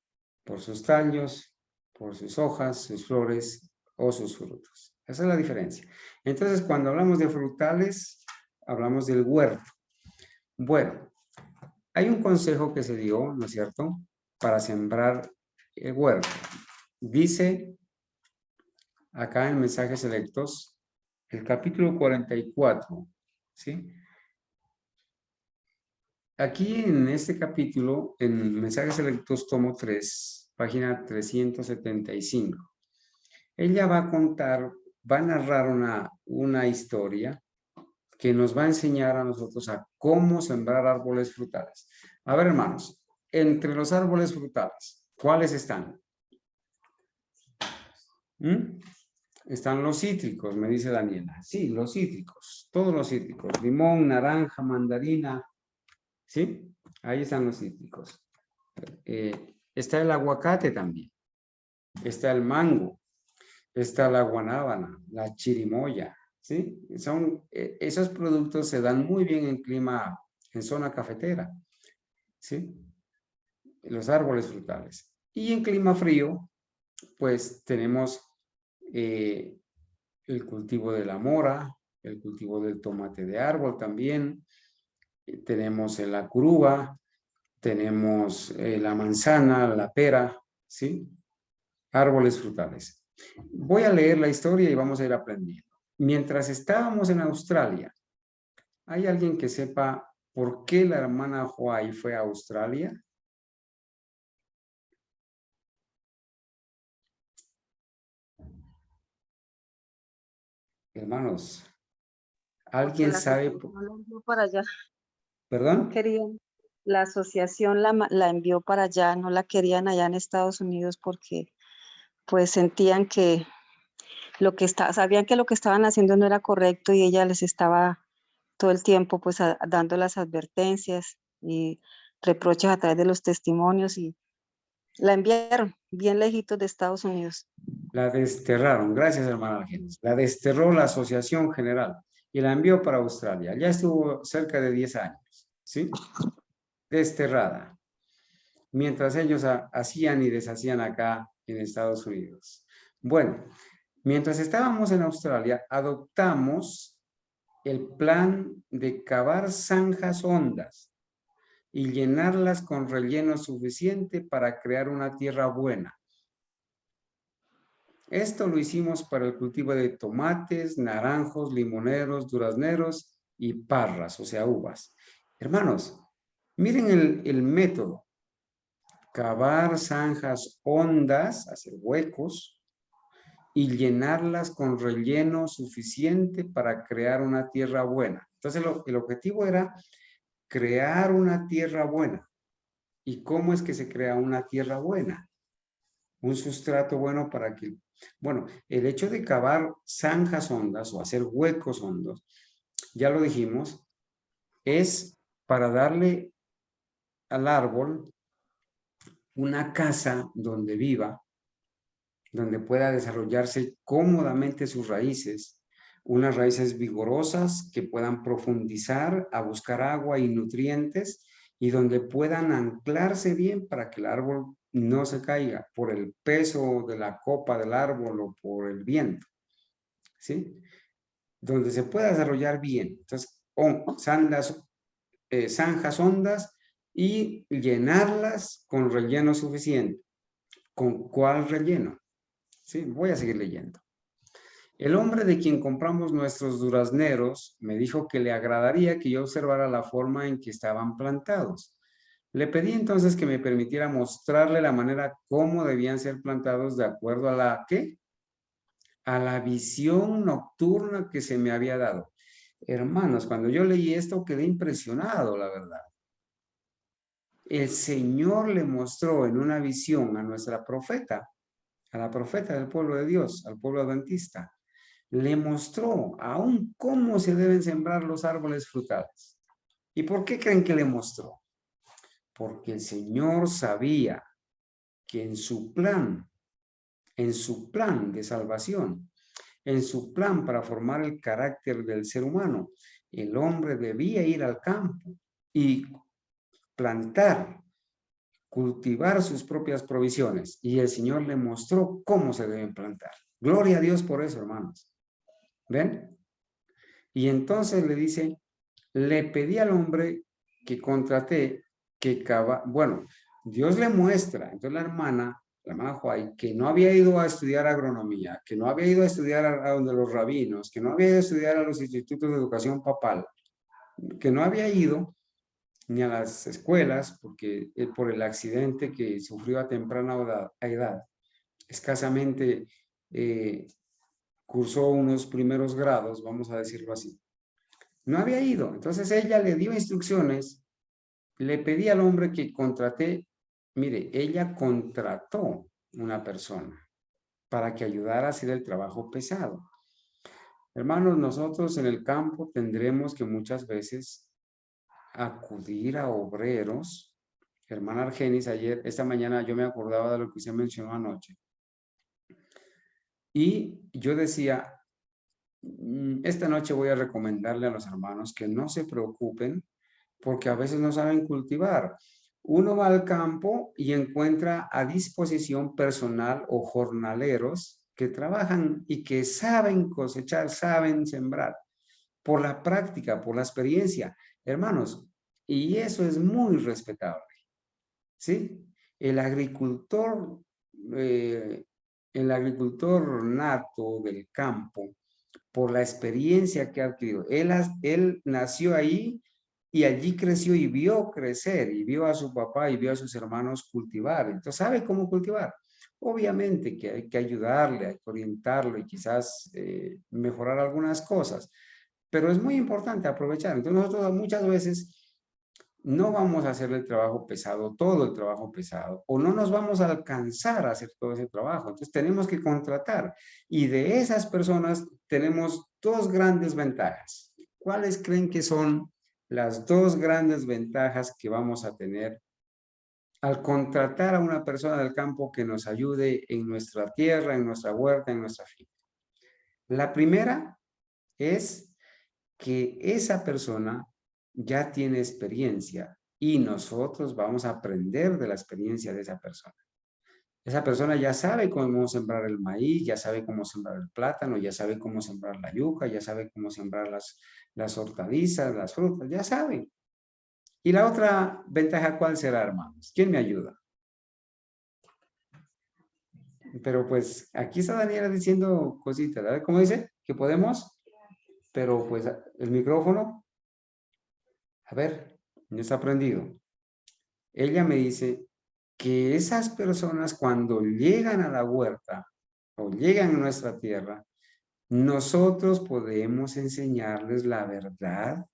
por sus tallos, por sus hojas, sus flores o sus frutos. Esa es la diferencia. Entonces, cuando hablamos de frutales, hablamos del huerto. Bueno, hay un consejo que se dio, ¿no es cierto?, para sembrar el huerto. Dice acá en Mensajes Selectos, el capítulo 44, ¿sí? Aquí en este capítulo, en Mensajes Selectos, tomo 3, página 375, ella va a contar, va a narrar una historia que nos va a enseñar a nosotros a cómo sembrar árboles frutales. A ver, hermanos, entre los árboles frutales, ¿cuáles están? Están los cítricos, me dice Daniela. Sí, los cítricos, todos los cítricos, limón, naranja, mandarina, ¿sí? Ahí están los cítricos. Está el aguacate también, está el mango, está la guanábana, la chirimoya, ¿sí? Esos productos se dan muy bien en clima, en zona cafetera, ¿sí? Los árboles frutales. Y en clima frío, pues tenemos el cultivo de la mora, el cultivo del tomate de árbol también, tenemos la curuba, tenemos la manzana, la pera, ¿sí? Árboles frutales. Voy a leer la historia y vamos a ir aprendiendo. Mientras estábamos en Australia, ¿hay alguien que sepa por qué la hermana Huay fue a Australia? Hermanos, Porque ¿alguien la sabe? asociación la envió para allá. No ¿Perdón? querían. La asociación la envió para allá, no la querían allá en Estados Unidos porque pues sentían que sabían que lo que estaban haciendo no era correcto y ella les estaba todo el tiempo pues dando las advertencias y reproches a través de los testimonios y la enviaron bien lejitos de Estados Unidos. La desterraron, gracias hermana Ángeles. La desterró la Asociación General y la envió para Australia. Ya estuvo cerca de 10 años, ¿sí? Desterrada. Mientras ellos hacían y deshacían acá en Estados Unidos. Bueno, mientras estábamos en Australia, adoptamos el plan de cavar zanjas hondas y llenarlas con relleno suficiente para crear una tierra buena. Esto lo hicimos para el cultivo de tomates, naranjos, limoneros, durazneros y parras, o sea, uvas. Hermanos, miren el método. Cavar zanjas hondas, hacer huecos y llenarlas con relleno suficiente para crear una tierra buena. Entonces, el objetivo era crear una tierra buena. ¿Y cómo es que se crea una tierra buena? Un sustrato bueno para que, bueno, el hecho de cavar zanjas hondas o hacer huecos hondos, ya lo dijimos, es para darle al árbol una casa donde viva, donde pueda desarrollarse cómodamente sus raíces, unas raíces vigorosas que puedan profundizar a buscar agua y nutrientes y donde puedan anclarse bien para que el árbol no se caiga por el peso de la copa del árbol o por el viento, ¿sí? Donde se pueda desarrollar bien. Entonces, zanjas hondas y llenarlas con relleno suficiente. ¿Con cuál relleno? Sí, voy a seguir leyendo. El hombre de quien compramos nuestros durazneros me dijo que le agradaría que yo observara la forma en que estaban plantados. Le pedí entonces que me permitiera mostrarle la manera cómo debían ser plantados de acuerdo a la ¿qué? A la visión nocturna que se me había dado. Hermanos, cuando yo leí esto quedé impresionado, la verdad. El Señor le mostró en una visión a nuestra profeta, a la profeta del pueblo de Dios, al pueblo adventista, le mostró aún cómo se deben sembrar los árboles frutales. ¿Y por qué creen que le mostró? Porque el Señor sabía que en su plan de salvación, en su plan para formar el carácter del ser humano, el hombre debía ir al campo y plantar, cultivar sus propias provisiones. Y el Señor le mostró cómo se deben plantar. Gloria a Dios por eso, hermanos. ¿Ven? Y entonces le dice, le pedí al hombre que contraté que bueno, Dios le muestra, entonces la hermana Juay, que no había ido a estudiar agronomía, que no había ido a estudiar a donde los rabinos, que no había ido a estudiar a los institutos de educación papal, que no había ido ni a las escuelas, porque por el accidente que sufrió a temprana edad, escasamente cursó unos primeros grados, vamos a decirlo así. No había ido. Entonces ella le dio instrucciones, le pedí al hombre que contraté, mire, ella contrató una persona para que ayudara a hacer el trabajo pesado. Hermanos, nosotros en el campo tendremos que muchas veces acudir a obreros. Hermana Argenis, esta mañana yo me acordaba de lo que usted mencionó anoche. Y yo decía, esta noche voy a recomendarle a los hermanos que no se preocupen porque a veces no saben cultivar. Uno va al campo y encuentra a disposición personal o jornaleros que trabajan y que saben cosechar, saben sembrar, por la práctica, por la experiencia. Hermanos, y eso es muy respetable, ¿sí? El agricultor, eh, el agricultor nato del campo, por la experiencia que ha adquirido. Él nació ahí y allí creció y vio crecer y vio a su papá y vio a sus hermanos cultivar. Entonces sabe cómo cultivar. Obviamente que hay que ayudarle, hay que orientarlo y quizás mejorar algunas cosas, pero es muy importante aprovechar. Entonces nosotros muchas veces no vamos a hacer el trabajo pesado, todo el trabajo pesado, o no nos vamos a alcanzar a hacer todo ese trabajo. Entonces tenemos que contratar. Y de esas personas tenemos dos grandes ventajas. ¿Cuáles creen que son las dos grandes ventajas que vamos a tener al contratar a una persona del campo que nos ayude en nuestra tierra, en nuestra huerta, en nuestra finca? La primera es que esa persona ya tiene experiencia y nosotros vamos a aprender de la experiencia de esa persona. Esa persona ya sabe cómo sembrar el maíz, ya sabe cómo sembrar el plátano, ya sabe cómo sembrar la yuca, ya sabe cómo sembrar las hortalizas, las frutas, ya sabe. Y la otra ventaja, ¿cuál será, hermanos? ¿Quién me ayuda? Pero pues aquí está Daniela diciendo cositas, ¿verdad? ¿Cómo dice? Que podemos, pero pues el micrófono, a ver, no está prendido. Ella me dice que esas personas cuando llegan a la huerta o llegan a nuestra tierra, nosotros podemos enseñarles la verdad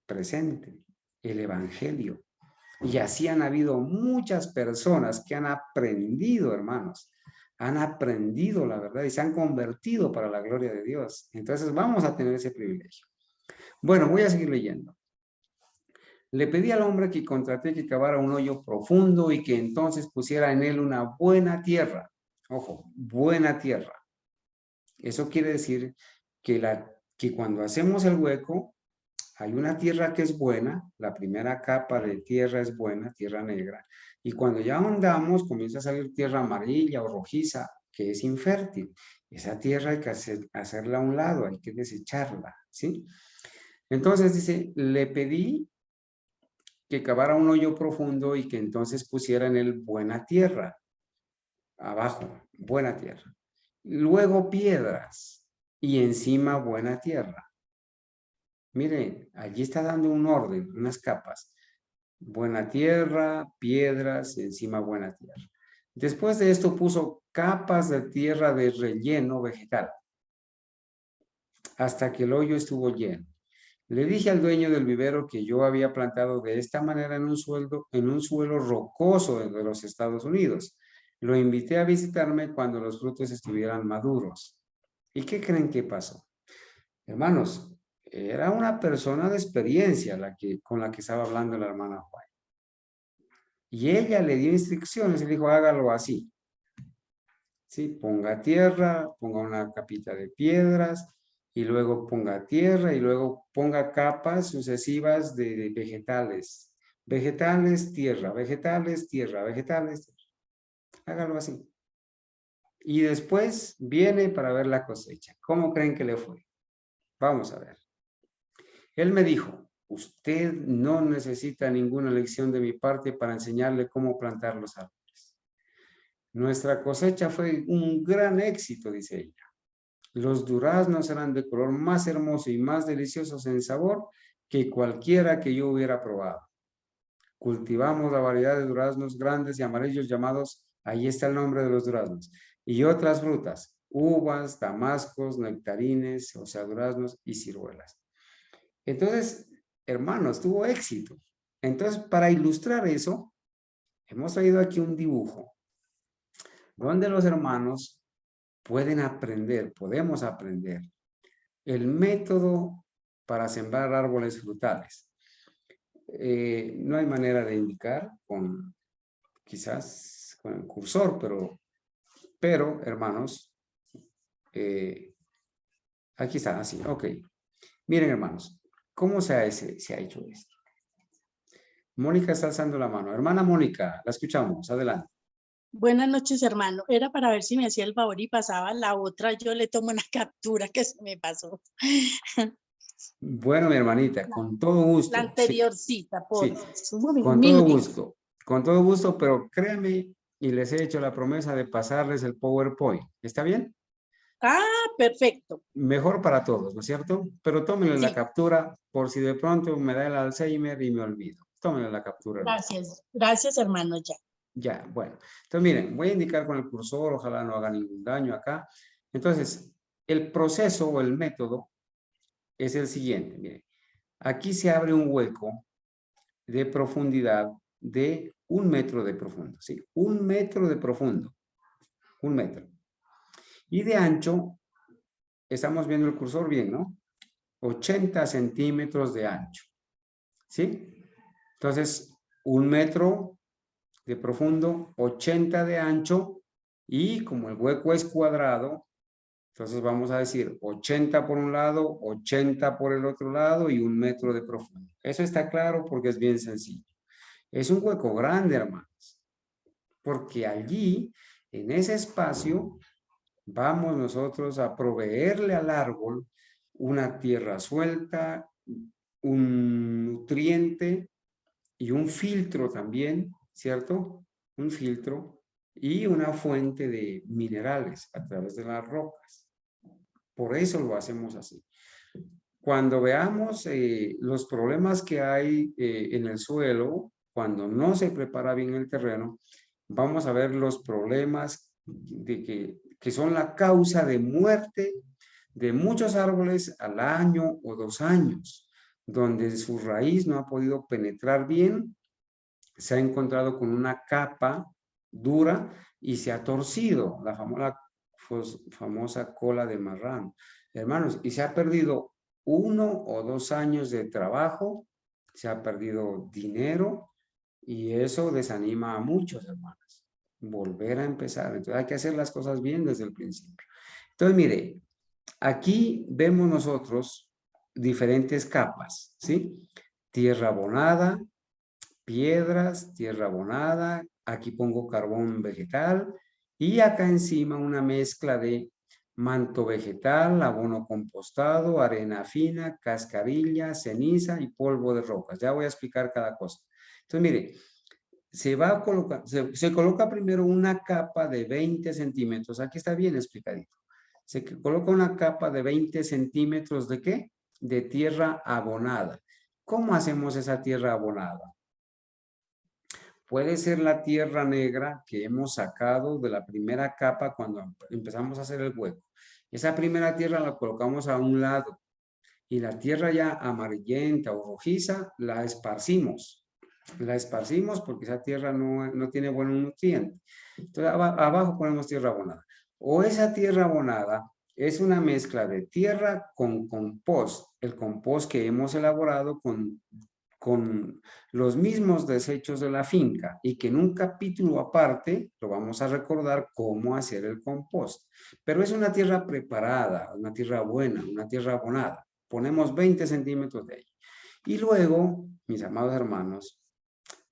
presente, el evangelio. Y así han habido muchas personas que han aprendido, hermanos, han aprendido la verdad y se han convertido para la gloria de Dios. Entonces vamos a tener ese privilegio. Bueno, voy a seguir leyendo. Le pedí al hombre que contraté que cavara un hoyo profundo y que entonces pusiera en él una buena tierra. Ojo, buena tierra. Eso quiere decir que cuando hacemos el hueco, hay una tierra que es buena, la primera capa de tierra es buena, tierra negra, y cuando ya ahondamos comienza a salir tierra amarilla o rojiza, que es infértil. Esa tierra hay que hacerla a un lado, hay que desecharla, ¿sí? Entonces dice, le pedí que cavara un hoyo profundo y que entonces pusiera en él buena tierra, abajo, buena tierra. Luego piedras y encima buena tierra. Miren, allí está dando un orden, unas capas. Buena tierra, piedras, encima buena tierra. Después de esto puso capas de tierra de relleno vegetal, hasta que el hoyo estuvo lleno. Le dije al dueño del vivero que yo había plantado de esta manera en un suelo rocoso de los Estados Unidos. Lo invité a visitarme cuando los frutos estuvieran maduros. ¿Y qué creen que pasó? Hermanos, era una persona de experiencia con la que estaba hablando la hermana Juan. Y ella le dio instrucciones y le dijo, hágalo así. ¿Sí? Ponga tierra, ponga una capita de piedras, y luego ponga tierra, y luego ponga capas sucesivas de vegetales. Vegetales, tierra, vegetales, tierra, vegetales. Hágalo así. Y después viene para ver la cosecha. ¿Cómo creen que le fue? Vamos a ver. Él me dijo, usted no necesita ninguna lección de mi parte para enseñarle cómo plantar los árboles. Nuestra cosecha fue un gran éxito, dice ella. Los duraznos eran de color más hermoso y más deliciosos en sabor que cualquiera que yo hubiera probado. Cultivamos la variedad de duraznos grandes y amarillos llamados, ahí está el nombre de los duraznos, y otras frutas, uvas, damascos, nectarines, o sea, duraznos y ciruelas. Entonces, hermanos, tuvo éxito. Entonces, para ilustrar eso, hemos traído aquí un dibujo donde los hermanos pueden aprender, podemos aprender el método para sembrar árboles frutales. No hay manera de indicar quizás con el cursor, pero hermanos, aquí está, así, ok. Miren, hermanos, ¿cómo se ha hecho esto? Mónica está alzando la mano. Hermana Mónica, la escuchamos, adelante. Buenas noches, hermano. Era para ver si me hacía el favor y pasaba la otra. Yo le tomo una captura que se me pasó. Bueno, mi hermanita, con todo gusto. La anteriorcita, por sí, favor. con todo gusto, pero créanme y les he hecho la promesa de pasarles el PowerPoint. ¿Está bien? Ah, perfecto. Mejor para todos, ¿no es cierto? Pero tómenle la Sí. captura por si de pronto me da el Alzheimer y me olvido. Tómenle la captura. Gracias, gracias, hermano, ya. Ya, bueno. Entonces, miren, voy a indicar con el cursor, ojalá no haga ningún daño acá. Entonces, el proceso o el método es el siguiente, miren. Aquí se abre un hueco de profundidad de 1 metro de profundo, ¿sí? 1 metro de profundo, 1 metro. Y de ancho, estamos viendo el cursor bien, ¿no? 80 centímetros de ancho, ¿sí? Entonces, 1 metro de profundo, 80 de ancho, y como el hueco es cuadrado, entonces vamos a decir 80 por un lado, 80 por el otro lado y 1 metro de profundo. Eso está claro porque es bien sencillo. Es un hueco grande, hermanos, porque allí, en ese espacio, vamos nosotros a proveerle al árbol una tierra suelta, un nutriente y un filtro también, ¿cierto? Un filtro y una fuente de minerales a través de las rocas. Por eso lo hacemos así. Cuando veamos los problemas que hay en el suelo, cuando no se prepara bien el terreno, vamos a ver los problemas que son la causa de muerte de muchos árboles al año o 2 años, donde su raíz no ha podido penetrar bien, se ha encontrado con una capa dura y se ha torcido, la famosa cola de marrano. Hermanos, y se ha perdido 1 o 2 años de trabajo, se ha perdido dinero y eso desanima a muchos, hermanos. Volver a empezar. Entonces hay que hacer las cosas bien desde el principio. Entonces, mire, aquí vemos nosotros diferentes capas, ¿sí? Tierra abonada, piedras, tierra abonada, aquí pongo carbón vegetal y acá encima una mezcla de manto vegetal, abono compostado, arena fina, cascarilla, ceniza y polvo de rocas. Ya voy a explicar cada cosa. Entonces, mire, se coloca primero una capa de 20 centímetros. Aquí está bien explicadito. Se coloca una capa de 20 centímetros ¿de qué? De tierra abonada. ¿Cómo hacemos esa tierra abonada? Puede ser la tierra negra que hemos sacado de la primera capa cuando empezamos a hacer el hueco. Esa primera tierra la colocamos a un lado y la tierra ya amarillenta o rojiza la esparcimos. La esparcimos porque esa tierra no tiene buenos nutrientes. Entonces abajo ponemos tierra abonada. O esa tierra abonada es una mezcla de tierra con compost. El compost que hemos elaborado con los mismos desechos de la finca y que en un capítulo aparte lo vamos a recordar cómo hacer el compost. Pero es una tierra preparada, una tierra buena, una tierra abonada. Ponemos 20 centímetros de ella. Y luego, mis amados hermanos,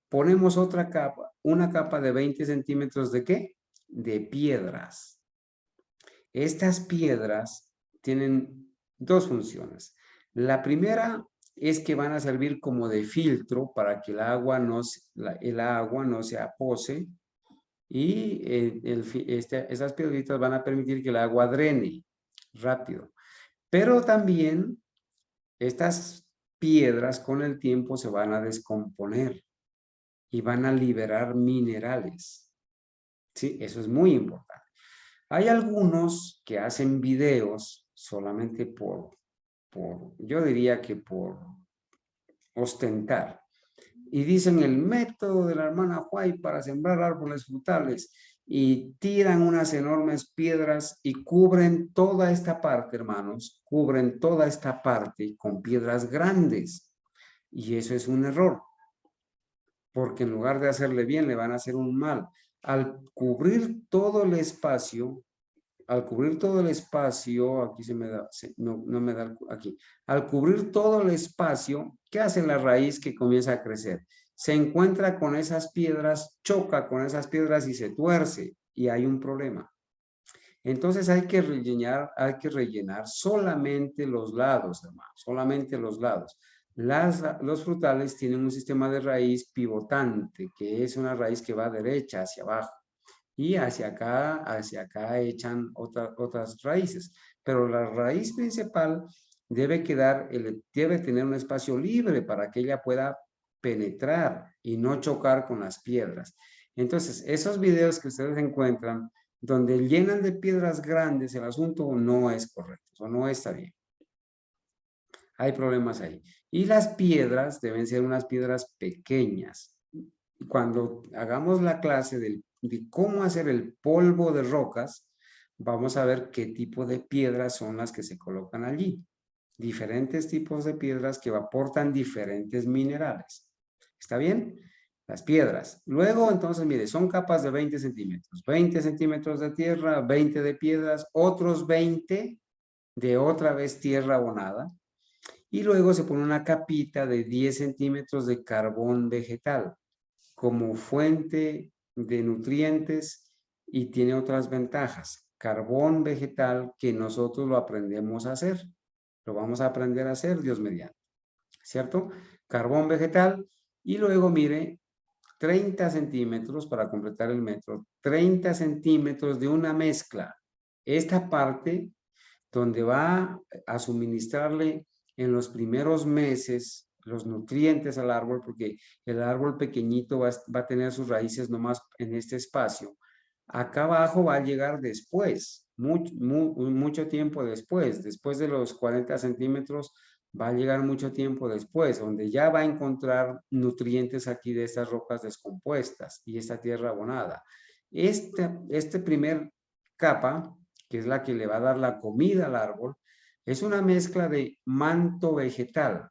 ponemos otra capa, una capa de 20 centímetros ¿de qué? De piedras. Estas piedras tienen 2 funciones. La primera es que van a servir como de filtro para que el agua no se apose y esas piedritas van a permitir que el agua drene rápido. Pero también estas piedras con el tiempo se van a descomponer y van a liberar minerales. Sí, eso es muy importante. Hay algunos que hacen videos solamente yo diría que por ostentar. Y dicen el método de la hermana White para sembrar árboles frutales y tiran unas enormes piedras y cubren toda esta parte, hermanos, cubren toda esta parte con piedras grandes. Y eso es un error, porque en lugar de hacerle bien, le van a hacer un mal. Al cubrir todo el espacio, aquí se me da, no me da aquí. Al cubrir todo el espacio, ¿qué hace la raíz que comienza a crecer? Se encuentra con esas piedras, choca con esas piedras y se tuerce y hay un problema. Entonces hay que rellenar solamente los lados, hermano, solamente los lados. Los frutales tienen un sistema de raíz pivotante, que es una raíz que va derecha hacia abajo y hacia acá echan otras raíces. Pero la raíz principal debe tener un espacio libre para que ella pueda penetrar y no chocar con las piedras. Entonces, esos videos que ustedes encuentran donde llenan de piedras grandes, el asunto no es correcto, o no está bien. Hay problemas ahí. Y las piedras deben ser unas piedras pequeñas. Cuando hagamos la clase de cómo hacer el polvo de rocas, vamos a ver qué tipo de piedras son las que se colocan allí. Diferentes tipos de piedras que aportan diferentes minerales. ¿Está bien? Las piedras. Luego, entonces, mire, son capas de 20 centímetros. 20 centímetros de tierra, 20 de piedras, otros 20 de otra vez tierra abonada. Y luego se pone una capita de 10 centímetros de carbón vegetal como fuente de nutrientes y tiene otras ventajas. Carbón vegetal que nosotros lo aprendemos a hacer. Lo vamos a aprender a hacer, Dios mediante. ¿Cierto? Carbón vegetal. Y luego, mire, 30 centímetros para completar el metro, 30 centímetros de una mezcla. Esta parte donde va a suministrarle en los primeros meses los nutrientes al árbol, porque el árbol pequeñito va a tener sus raíces nomás en este espacio. Acá abajo va a llegar después, mucho tiempo después de los 40 centímetros, va a llegar mucho tiempo después, donde ya va a encontrar nutrientes aquí de estas rocas descompuestas y esta tierra abonada. Este primer capa, que es la que le va a dar la comida al árbol, es una mezcla de manto vegetal.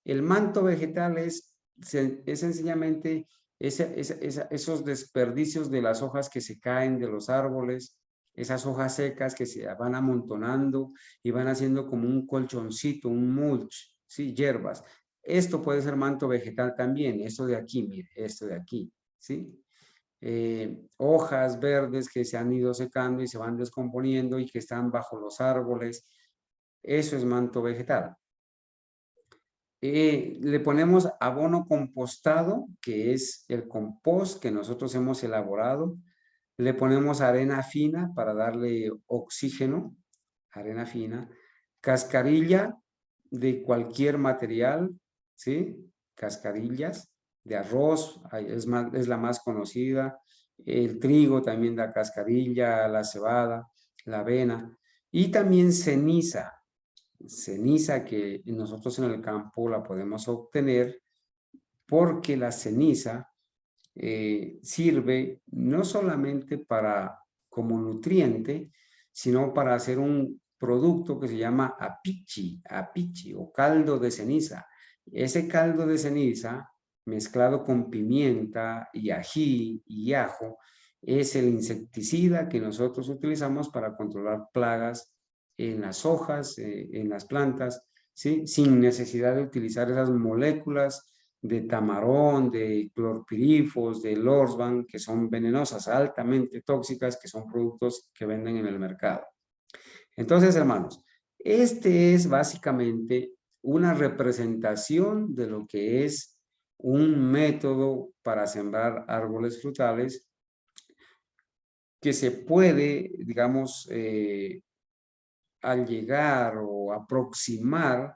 El manto vegetal es sencillamente esos desperdicios de las hojas que se caen de los árboles, esas hojas secas que se van amontonando y van haciendo como un colchoncito, un mulch, ¿sí? Hierbas. Esto puede ser manto vegetal también, esto de aquí, mire, esto de aquí, ¿sí? Hojas verdes que se han ido secando y se van descomponiendo y que están bajo los árboles. Eso es manto vegetal. Le ponemos abono compostado, que es el compost que nosotros hemos elaborado. Le ponemos arena fina para darle oxígeno, arena fina. Cascarilla de cualquier material, ¿sí? Cascarillas de arroz, es la más conocida. El trigo también da cascarilla, la cebada, la avena. Y también ceniza que nosotros en el campo la podemos obtener porque la ceniza sirve no solamente como nutriente, sino para hacer un producto que se llama apichi o caldo de ceniza. Ese caldo de ceniza mezclado con pimienta y ají y ajo es el insecticida que nosotros utilizamos para controlar plagas en las hojas, en las plantas, ¿sí? Sin necesidad de utilizar esas moléculas de tamarón, de clorpirifos, de lorsban, que son venenosas, altamente tóxicas, que son productos que venden en el mercado. Entonces, hermanos, este es básicamente una representación de lo que es un método para sembrar árboles frutales que se puede, digamos, al llegar o aproximar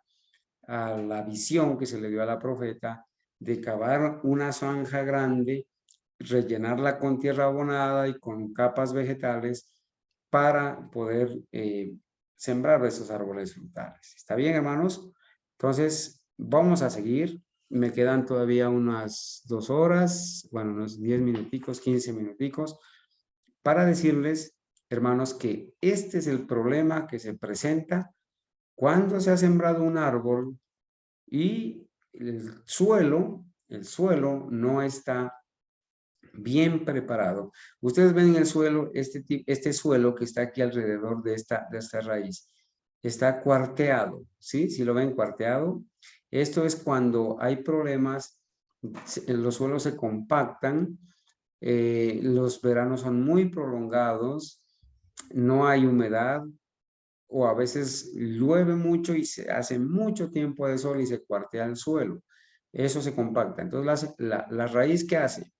a la visión que se le dio a la profeta de cavar una zanja grande, rellenarla con tierra abonada y con capas vegetales para poder sembrar esos árboles frutales. ¿Está bien, hermanos? Entonces, vamos a seguir. Me quedan todavía unas 2 horas, bueno, unos 10 minuticos, 15 minuticos, para decirles, hermanos, que este es el problema que se presenta cuando se ha sembrado un árbol y el suelo no está bien preparado. Ustedes ven en el suelo, este suelo que está aquí alrededor de esta raíz, está cuarteado, ¿sí? Si lo ven cuarteado, esto es cuando hay problemas, los suelos se compactan, los veranos son muy prolongados, no hay humedad, o a veces llueve mucho y se hace mucho tiempo de sol y se cuartea el suelo. Eso se compacta. Entonces, la raíz, ¿qué hace?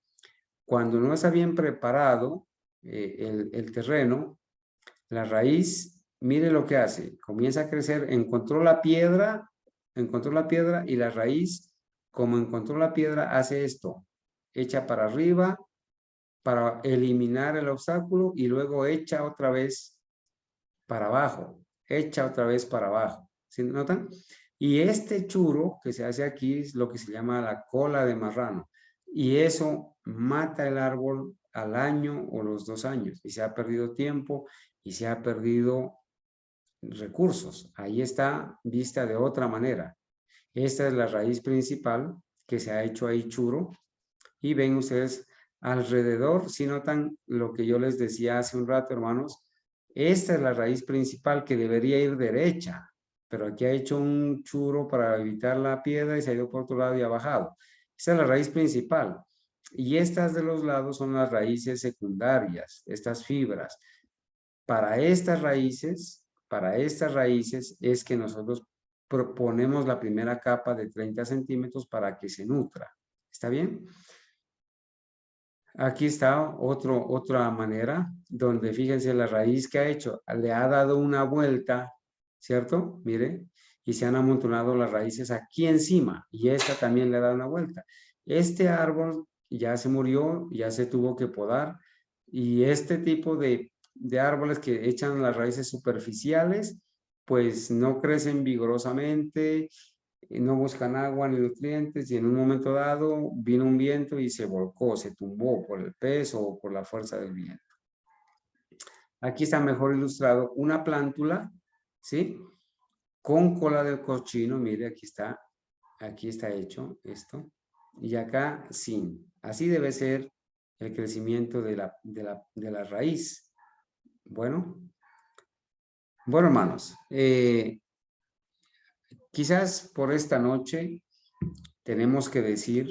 Cuando no está bien preparado el terreno, la raíz, mire lo que hace. Comienza a crecer, encontró la piedra y la raíz, como encontró la piedra, hace esto. Echa para arriba para eliminar el obstáculo y luego echa otra vez para abajo, echa otra vez para abajo. ¿Sí notan? Y este churo que se hace aquí es lo que se llama la cola de marrano. Y eso mata el árbol al año o los 2 años. Y se ha perdido tiempo y se ha perdido recursos. Ahí está vista de otra manera. Esta es la raíz principal que se ha hecho ahí churo. Y ven ustedes alrededor, si notan lo que yo les decía hace un rato, hermanos, esta es la raíz principal que debería ir derecha, pero aquí ha hecho un churo para evitar la piedra y se ha ido por otro lado y ha bajado. Esta es la raíz principal. Y estas de los lados son las raíces secundarias, estas fibras. Para estas raíces es que nosotros proponemos la primera capa de 30 centímetros para que se nutra. ¿Está bien? Aquí está otra manera donde fíjense la raíz que ha hecho. Le ha dado una vuelta, ¿cierto? Mire, y se han amontonado las raíces aquí encima y esta también le ha dado una vuelta. Este árbol ya se murió, ya se tuvo que podar y este tipo de árboles que echan las raíces superficiales, pues no crecen vigorosamente, no buscan agua ni nutrientes y en un momento dado vino un viento y se volcó, se tumbó por el peso o por la fuerza del viento. Aquí está mejor ilustrado una plántula, ¿sí? Con cola de cochino, mire, aquí está hecho esto. Y acá sin. Así debe ser el crecimiento de la raíz. Bueno, hermanos, quizás por esta noche tenemos que decir,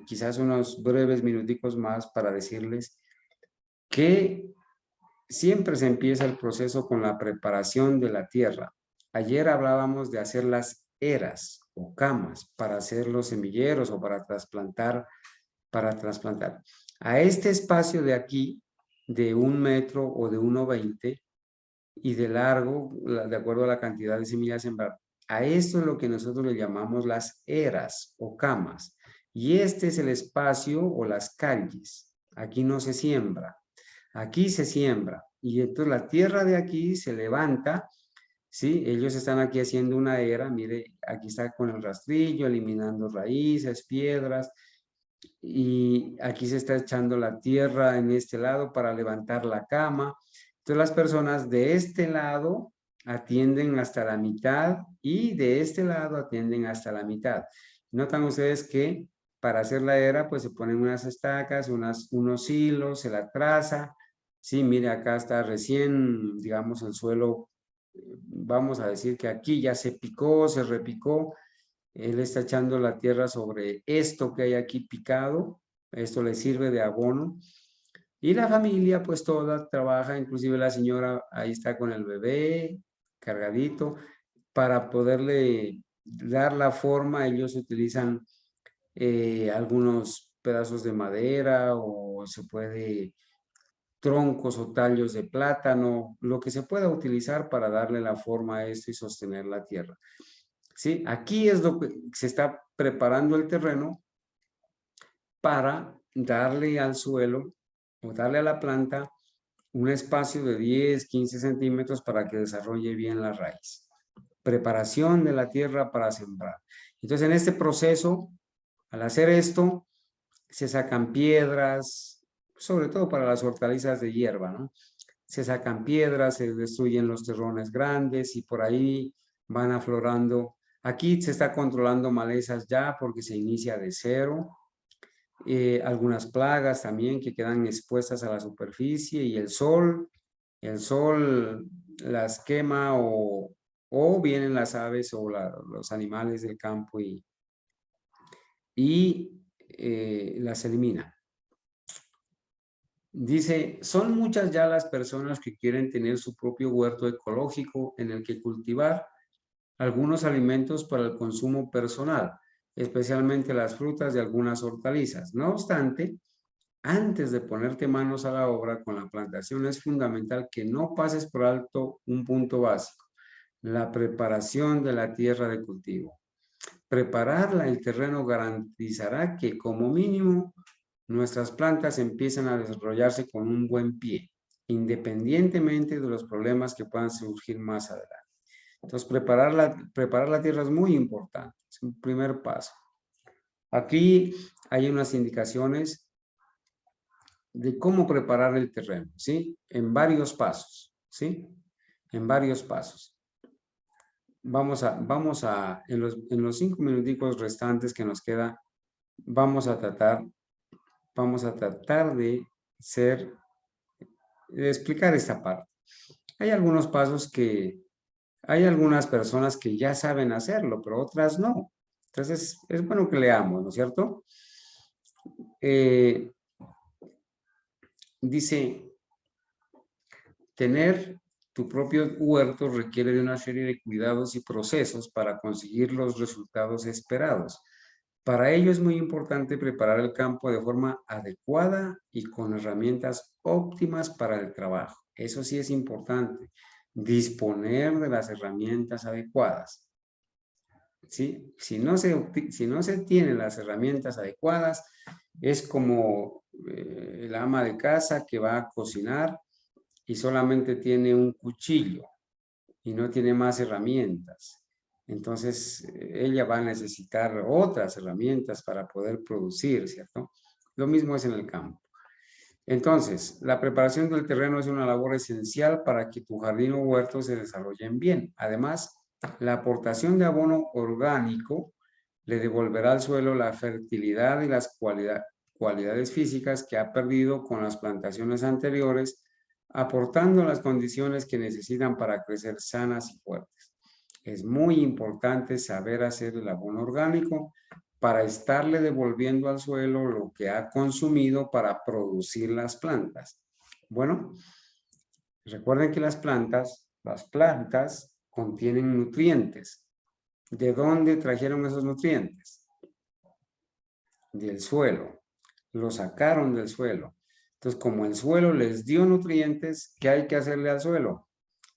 quizás unos breves minuticos más para decirles que siempre se empieza el proceso con la preparación de la tierra. Ayer hablábamos de hacer las eras o camas para hacer los semilleros o para trasplantar. A este espacio de aquí, de 1 metro o de 1,20 y de largo, de acuerdo a la cantidad de semillas sembradas, a esto es lo que nosotros le llamamos las eras o camas. Y este es el espacio o las calles. Aquí no se siembra. Aquí se siembra. Y entonces la tierra de aquí se levanta. ¿Sí? Ellos están aquí haciendo una era. Mire, aquí está con el rastrillo, eliminando raíces, piedras. Y aquí se está echando la tierra en este lado para levantar la cama. Entonces las personas de este lado atienden hasta la mitad y de este lado atienden hasta la mitad. Notan ustedes que para hacer la era pues se ponen unas estacas, unos hilos, se la traza. Sí, mire, acá está recién, digamos, el suelo, vamos a decir que aquí ya se picó, se repicó. Él está echando la tierra sobre esto que hay aquí picado. Esto le sirve de abono. Y la familia pues toda trabaja, inclusive la señora ahí está con el bebé cargadito para poderle dar la forma. Ellos utilizan algunos pedazos de madera o se puede troncos o tallos de plátano, lo que se pueda utilizar para darle la forma a esto y sostener la tierra. ¿Sí? Aquí es lo que se está preparando el terreno para darle al suelo o darle a la planta un espacio de 10, 15 centímetros para que desarrolle bien la raíz. Preparación de la tierra para sembrar. Entonces, en este proceso, al hacer esto, se sacan piedras, sobre todo para las hortalizas de hierba, ¿no? Se sacan piedras, se destruyen los terrones grandes y por ahí van aflorando. Aquí se está controlando malezas ya porque se inicia de cero. Algunas plagas también que quedan expuestas a la superficie y el sol las quema o vienen las aves o los animales del campo y las elimina. Dice, son muchas ya las personas que quieren tener su propio huerto ecológico en el que cultivar algunos alimentos para el consumo personal, especialmente las frutas y algunas hortalizas. No obstante, antes de ponerte manos a la obra con la plantación es fundamental que no pases por alto un punto básico, la preparación de la tierra de cultivo. Preparar el terreno garantizará que como mínimo nuestras plantas empiezan a desarrollarse con un buen pie, independientemente de los problemas que puedan surgir más adelante. Entonces, preparar la tierra es muy importante, es un primer paso. Aquí hay unas indicaciones de cómo preparar el terreno, ¿sí? En varios pasos, ¿sí? En varios pasos. Vamos a en los 5 minuticos restantes que nos queda, vamos a tratar de explicar esta parte. Hay algunos pasos que hay algunas personas que ya saben hacerlo, pero otras no. Entonces, es bueno que leamos, ¿no es cierto? Dice, tener tu propio huerto requiere de una serie de cuidados y procesos para conseguir los resultados esperados. Para ello es muy importante preparar el campo de forma adecuada y con herramientas óptimas para el trabajo. Eso sí es importante, disponer de las herramientas adecuadas. ¿Sí? Si no se tienen las herramientas adecuadas, es como el ama de casa que va a cocinar y solamente tiene un cuchillo y no tiene más herramientas. Entonces, ella va a necesitar otras herramientas para poder producir, ¿cierto? Lo mismo es en el campo. Entonces, la preparación del terreno es una labor esencial para que tu jardín o huerto se desarrollen bien. Además, la aportación de abono orgánico le devolverá al suelo la fertilidad y las cualidades físicas que ha perdido con las plantaciones anteriores, aportando las condiciones que necesitan para crecer sanas y fuertes. Es muy importante saber hacer el abono orgánico para estarle devolviendo al suelo lo que ha consumido para producir las plantas. Bueno, recuerden que las plantas contienen nutrientes. ¿De dónde trajeron esos nutrientes? Del suelo. Lo sacaron del suelo. Entonces, como el suelo les dio nutrientes, ¿qué hay que hacerle al suelo?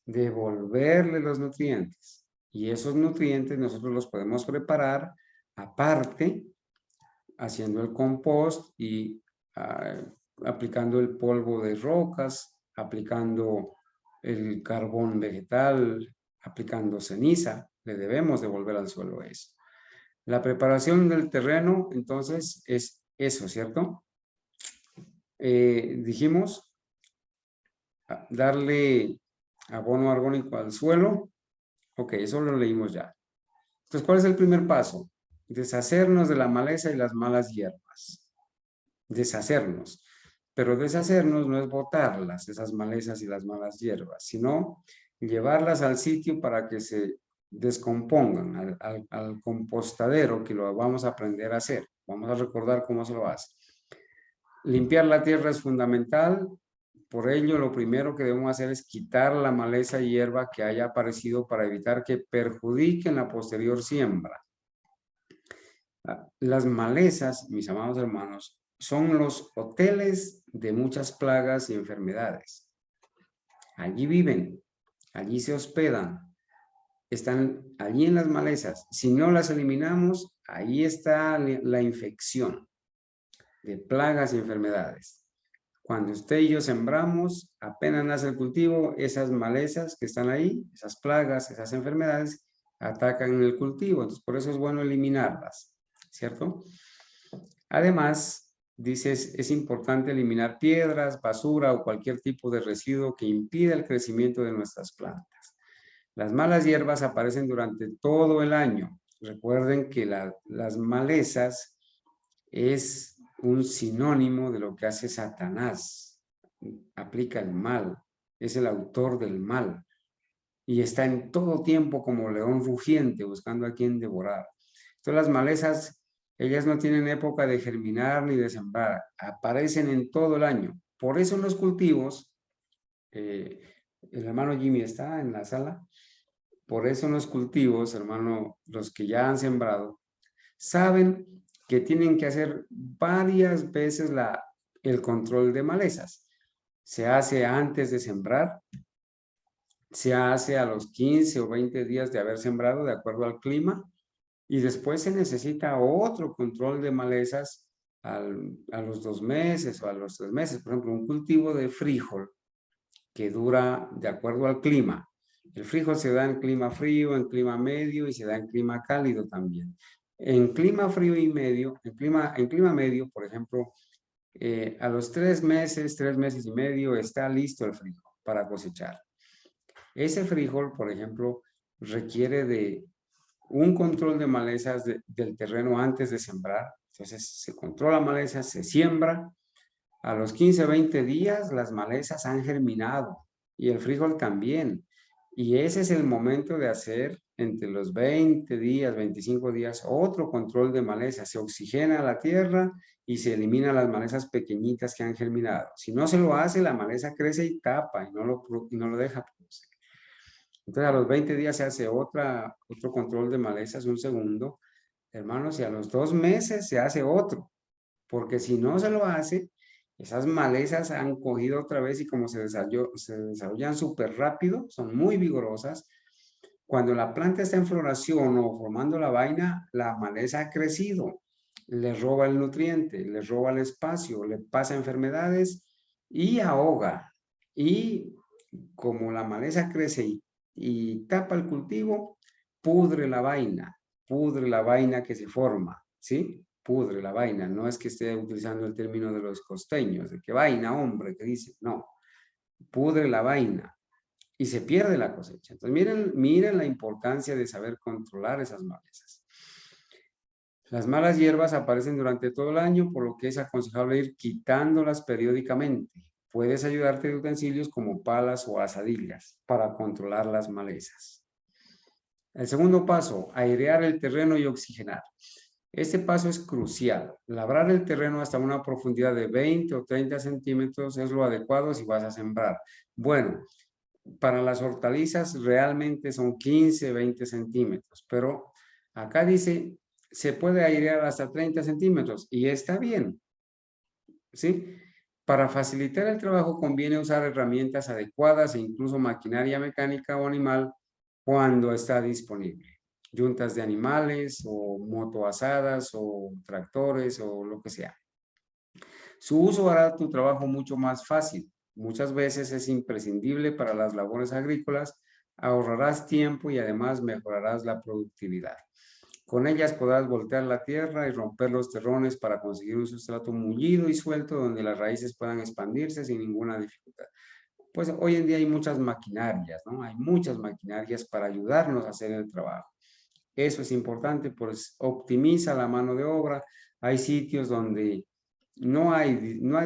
Devolverle los nutrientes. Y esos nutrientes nosotros los podemos preparar aparte, haciendo el compost y aplicando el polvo de rocas, aplicando el carbón vegetal, aplicando ceniza. Le debemos devolver al suelo eso. La preparación del terreno, entonces, es eso, ¿cierto? Dijimos darle abono orgánico al suelo. Ok, eso lo leímos ya. Entonces, ¿cuál es el primer paso? Deshacernos de la maleza y las malas hierbas. Deshacernos. Pero deshacernos no es botarlas, esas malezas y las malas hierbas, sino llevarlas al sitio para que se descompongan, al compostadero, que lo vamos a aprender a hacer. Vamos a recordar cómo se lo hace. Limpiar la tierra es fundamental. Por ello, lo primero que debemos hacer es quitar la maleza y hierba que haya aparecido para evitar que perjudiquen la posterior siembra. Las malezas, mis amados hermanos, son los hoteles de muchas plagas y enfermedades. Allí viven, allí se hospedan, están allí en las malezas. Si no las eliminamos, ahí está la infección de plagas y enfermedades. Cuando usted y yo sembramos, apenas nace el cultivo, esas malezas que están ahí, esas plagas, esas enfermedades, atacan el cultivo. Entonces, por eso es bueno eliminarlas, ¿cierto? Además, dices, es importante eliminar piedras, basura o cualquier tipo de residuo que impida el crecimiento de nuestras plantas. Las malas hierbas aparecen durante todo el año. Recuerden que las malezas es un sinónimo de lo que hace Satanás. Aplica el mal, es el autor del mal. Y está en todo tiempo como león rugiente, buscando a quien devorar. Entonces las malezas, ellas no tienen época de germinar ni de sembrar. Aparecen en todo el año. Por eso en los cultivos, el hermano Jimmy está en la sala. Por eso en los cultivos, hermano, los que ya han sembrado, saben que tienen que hacer varias veces el control de malezas. Se hace antes de sembrar, se hace a los 15 o 20 días de haber sembrado de acuerdo al clima y después se necesita otro control de malezas a los 2 meses o a los 3 meses. Por ejemplo, un cultivo de frijol que dura de acuerdo al clima. El frijol se da en clima frío, en clima medio y se da en clima cálido también. En clima frío y medio, en clima medio, por ejemplo, a los 3 meses y medio, está listo el frijol para cosechar. Ese frijol, por ejemplo, requiere de un control de malezas del terreno antes de sembrar. Entonces, se controla malezas, se siembra. A los 15 o 20 días, las malezas han germinado y el frijol también. Y ese es el momento de hacer entre los 20 días, 25 días, otro control de malezas. Se oxigena la tierra y se eliminan las malezas pequeñitas que han germinado. Si no se lo hace, la maleza crece y tapa y no lo deja producir. Entonces, a los 20 días se hace otro control de malezas, un segundo. hermanos, y a los 2 meses se hace otro, porque si no se lo hace, esas malezas han cogido otra vez y como se desarrollan súper rápido, son muy vigorosas. Cuando la planta está en floración o formando la vaina, la maleza ha crecido, le roba el nutriente, le roba el espacio, le pasa enfermedades y ahoga. Y como la maleza crece y tapa el cultivo, pudre la vaina que se forma, ¿sí? Pudre la vaina, no es que esté utilizando el término de los costeños, de que vaina, hombre, que dice, no, pudre la vaina y se pierde la cosecha. Entonces, miren la importancia de saber controlar esas malezas. Las malas hierbas aparecen durante todo el año, por lo que es aconsejable ir quitándolas periódicamente. Puedes ayudarte de utensilios como palas o asadillas para controlar las malezas. El segundo paso, airear el terreno y oxigenar. Este paso es crucial. Labrar el terreno hasta una profundidad de 20 o 30 centímetros es lo adecuado si vas a sembrar. Bueno, para las hortalizas realmente son 15, 20 centímetros, pero acá dice, se puede airear hasta 30 centímetros y está bien, ¿sí? Para facilitar el trabajo conviene usar herramientas adecuadas e incluso maquinaria mecánica o animal cuando está disponible. Yuntas de animales o motoazadas o tractores o lo que sea. Su uso hará tu trabajo mucho más fácil. Muchas veces es imprescindible para las labores agrícolas, ahorrarás tiempo y además mejorarás la productividad. Con ellas podrás voltear la tierra y romper los terrones para conseguir un sustrato mullido y suelto donde las raíces puedan expandirse sin ninguna dificultad. Pues hoy en día hay muchas maquinarias, ¿no? Hay muchas maquinarias para ayudarnos a hacer el trabajo. Eso es importante, pues optimiza la mano de obra. Hay sitios donde no hay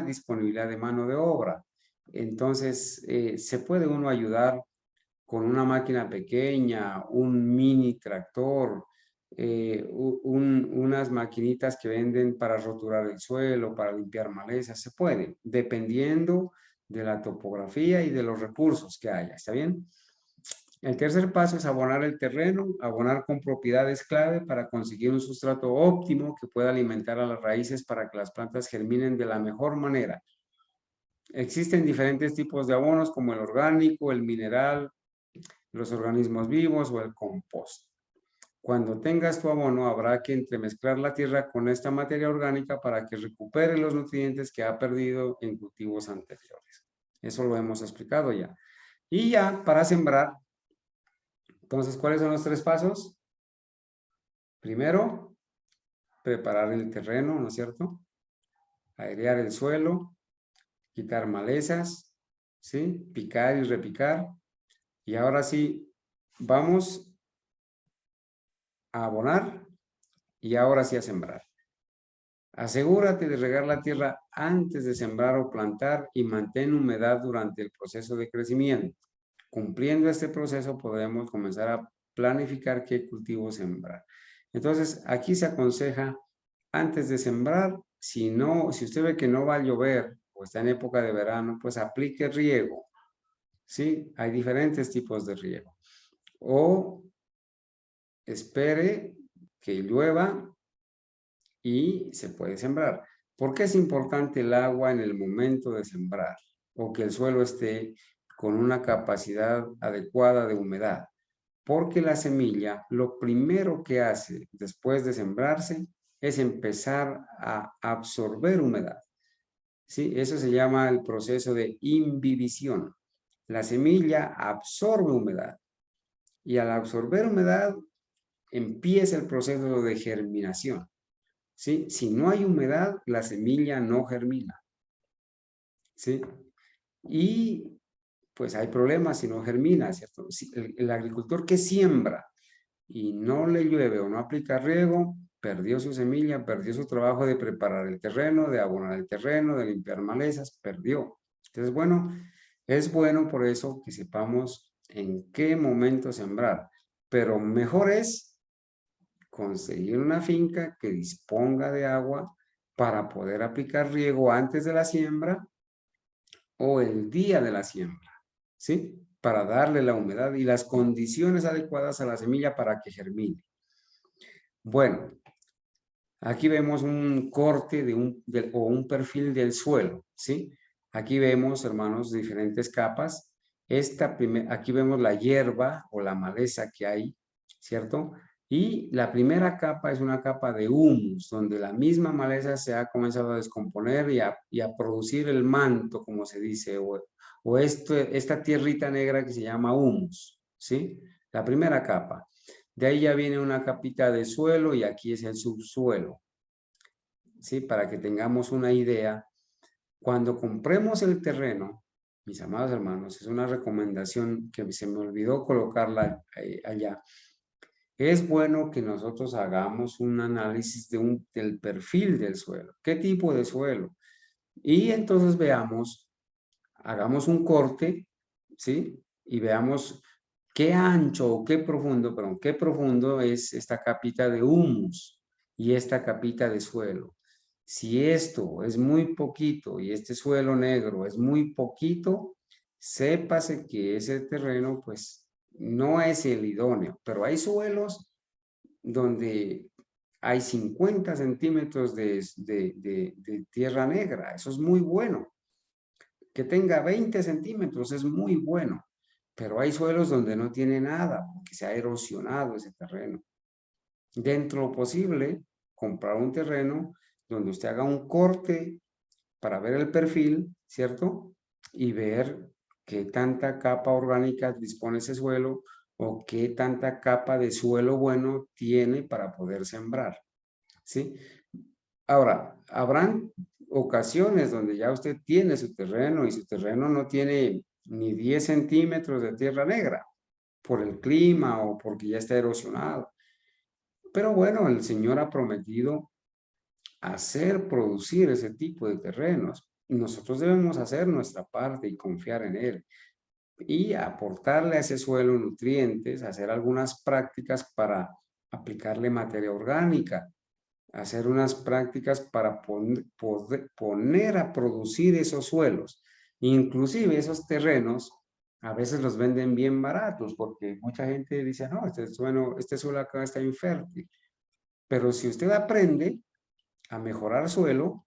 disponibilidad de mano de obra. Entonces, se puede uno ayudar con una máquina pequeña, un mini tractor, unas maquinitas que venden para roturar el suelo, para limpiar malezas. Se puede, dependiendo de la topografía y de los recursos que haya. ¿Está bien? El tercer paso es abonar el terreno. Abonar con propiedad es clave para conseguir un sustrato óptimo que pueda alimentar a las raíces para que las plantas germinen de la mejor manera. Existen diferentes tipos de abonos como el orgánico, el mineral, los organismos vivos o el compost. Cuando tengas tu abono, habrá que entremezclar la tierra con esta materia orgánica para que recupere los nutrientes que ha perdido en cultivos anteriores. Eso lo hemos explicado ya. Y ya para sembrar, entonces, ¿cuáles son los 3 pasos? Primero, preparar el terreno, ¿no es cierto? Airear el suelo, quitar malezas, ¿sí? Picar y repicar. Y ahora sí, vamos a abonar y ahora sí a sembrar. Asegúrate de regar la tierra antes de sembrar o plantar y mantén humedad durante el proceso de crecimiento. Cumpliendo este proceso podemos comenzar a planificar qué cultivo sembrar. Entonces, aquí se aconseja antes de sembrar, si usted ve que no va a llover o está en época de verano, pues aplique riego. ¿Sí? Hay diferentes tipos de riego. O espere que llueva y se puede sembrar. ¿Por qué es importante el agua en el momento de sembrar? O que el suelo esté con una capacidad adecuada de humedad. Porque la semilla, lo primero que hace después de sembrarse es empezar a absorber humedad. ¿Sí? Eso se llama el proceso de imbibición. La semilla absorbe humedad y al absorber humedad empieza el proceso de germinación. ¿Sí? Si no hay humedad, la semilla no germina. ¿Sí? Y pues hay problemas si no germina, ¿cierto? Si el agricultor que siembra y no le llueve o no aplica riego, perdió su semilla, perdió su trabajo de preparar el terreno, de abonar el terreno, de limpiar malezas, perdió. Entonces, bueno, es bueno por eso que sepamos en qué momento sembrar, pero mejor es conseguir una finca que disponga de agua para poder aplicar riego antes de la siembra o el día de la siembra, ¿sí? Para darle la humedad y las condiciones adecuadas a la semilla para que germine. Bueno, Aquí vemos un corte o un perfil del suelo, ¿sí? Aquí vemos, hermanos, diferentes capas. Aquí vemos la hierba o la maleza que hay, ¿cierto? Y la primera capa es una capa de humus, donde la misma maleza se ha comenzado a descomponer y a producir el manto, como se dice, o esta tierrita negra que se llama humus, ¿sí? La primera capa. De ahí ya viene una capita de suelo y aquí es el subsuelo, ¿sí? Para que tengamos una idea. Cuando compremos el terreno, mis amados hermanos, es una recomendación que se me olvidó colocarla allá. Es bueno que nosotros hagamos un análisis del perfil del suelo. ¿Qué tipo de suelo? Y entonces hagamos un corte, ¿sí? Y veamos qué ancho o qué profundo es esta capita de humus y esta capita de suelo. Si esto es muy poquito y este suelo negro es muy poquito, sépase que ese terreno pues no es el idóneo, pero hay suelos donde hay 50 centímetros de tierra negra, eso es muy bueno. Que tenga 20 centímetros es muy bueno, pero hay suelos donde no tiene nada, porque se ha erosionado ese terreno. Dentro de lo posible, comprar un terreno donde usted haga un corte para ver el perfil, ¿cierto? Y ver qué tanta capa orgánica dispone ese suelo o qué tanta capa de suelo bueno tiene para poder sembrar, ¿sí? Ahora, habrán ocasiones donde ya usted tiene su terreno y su terreno no tiene ni 10 centímetros de tierra negra por el clima o porque ya está erosionado. Pero bueno, el Señor ha prometido hacer producir ese tipo de terrenos. Nosotros debemos hacer nuestra parte y confiar en Él y aportarle a ese suelo nutrientes, hacer algunas prácticas para aplicarle materia orgánica, hacer unas prácticas para poner a producir esos suelos. Inclusive esos terrenos a veces los venden bien baratos porque mucha gente dice, no, este suelo acá está infértil. Pero si usted aprende a mejorar suelo,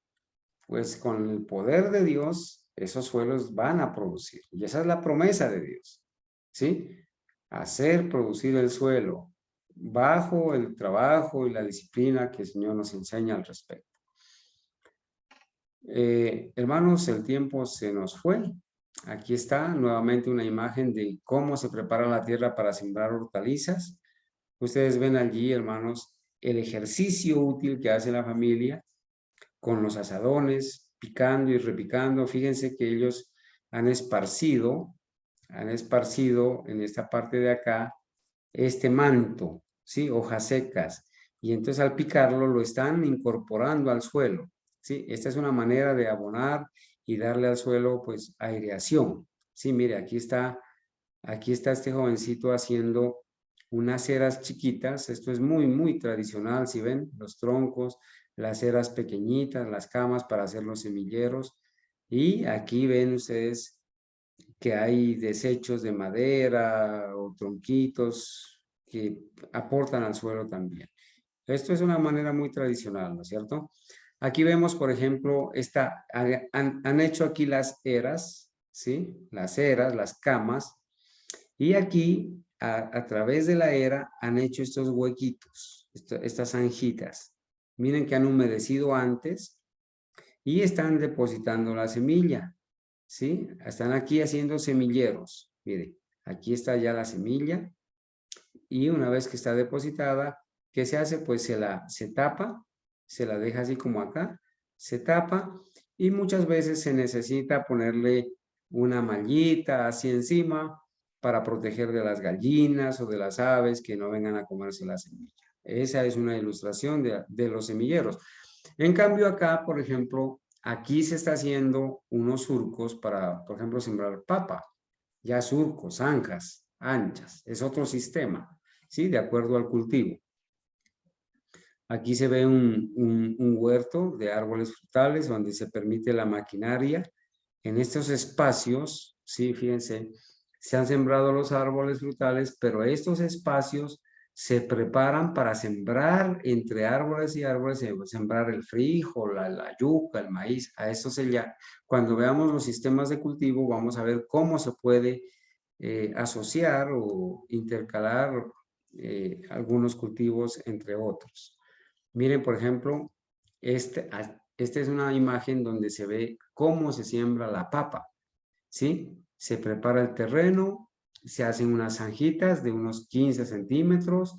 pues con el poder de Dios, esos suelos van a producir. Y esa es la promesa de Dios, ¿sí? Hacer producir el suelo bajo el trabajo y la disciplina que el Señor nos enseña al respecto. Hermanos, el tiempo se nos fue. Aquí está nuevamente una imagen de cómo se prepara la tierra para sembrar hortalizas. Ustedes ven allí, hermanos, el ejercicio útil que hace la familia con los azadones, picando y repicando. Fíjense que ellos han esparcido en esta parte de acá este manto, ¿sí? Hojas secas. Y entonces al picarlo lo están incorporando al suelo, ¿sí? Esta es una manera de abonar y darle al suelo pues aireación. Sí, mire, aquí está este jovencito haciendo unas eras chiquitas. Esto es muy, muy tradicional, si ven, los troncos, las eras pequeñitas, las camas para hacer los semilleros. Y aquí ven ustedes que hay desechos de madera o tronquitos que aportan al suelo también. Esto es una manera muy tradicional, ¿no es cierto? Aquí vemos, por ejemplo, han hecho aquí las eras, ¿sí? Las eras, las camas, y aquí, a través de la era, han hecho estos huequitos, estas zanjitas. Miren que han humedecido antes y están depositando la semilla, ¿sí? Están aquí haciendo semilleros. Mire, aquí está ya la semilla y una vez que está depositada, ¿qué se hace? Pues se tapa, se la deja así como acá, se tapa y muchas veces se necesita ponerle una mallita así encima para proteger de las gallinas o de las aves que no vengan a comerse la semilla. Esa es una ilustración de los semilleros. En cambio acá, por ejemplo, aquí se está haciendo unos surcos para, por ejemplo, sembrar papa. Ya surcos, zanjas, anchas. Es otro sistema, ¿sí? De acuerdo al cultivo. Aquí se ve un huerto de árboles frutales donde se permite la maquinaria. En estos espacios, sí, fíjense, se han sembrado los árboles frutales, pero estos espacios se preparan para sembrar entre árboles y árboles, sembrar el frijol, la yuca, el maíz. A eso cuando veamos los sistemas de cultivo, vamos a ver cómo se puede asociar o intercalar algunos cultivos entre otros. Miren, por ejemplo, esta es una imagen donde se ve cómo se siembra la papa, ¿sí? Se prepara el terreno, se hacen unas zanjitas de unos 15 centímetros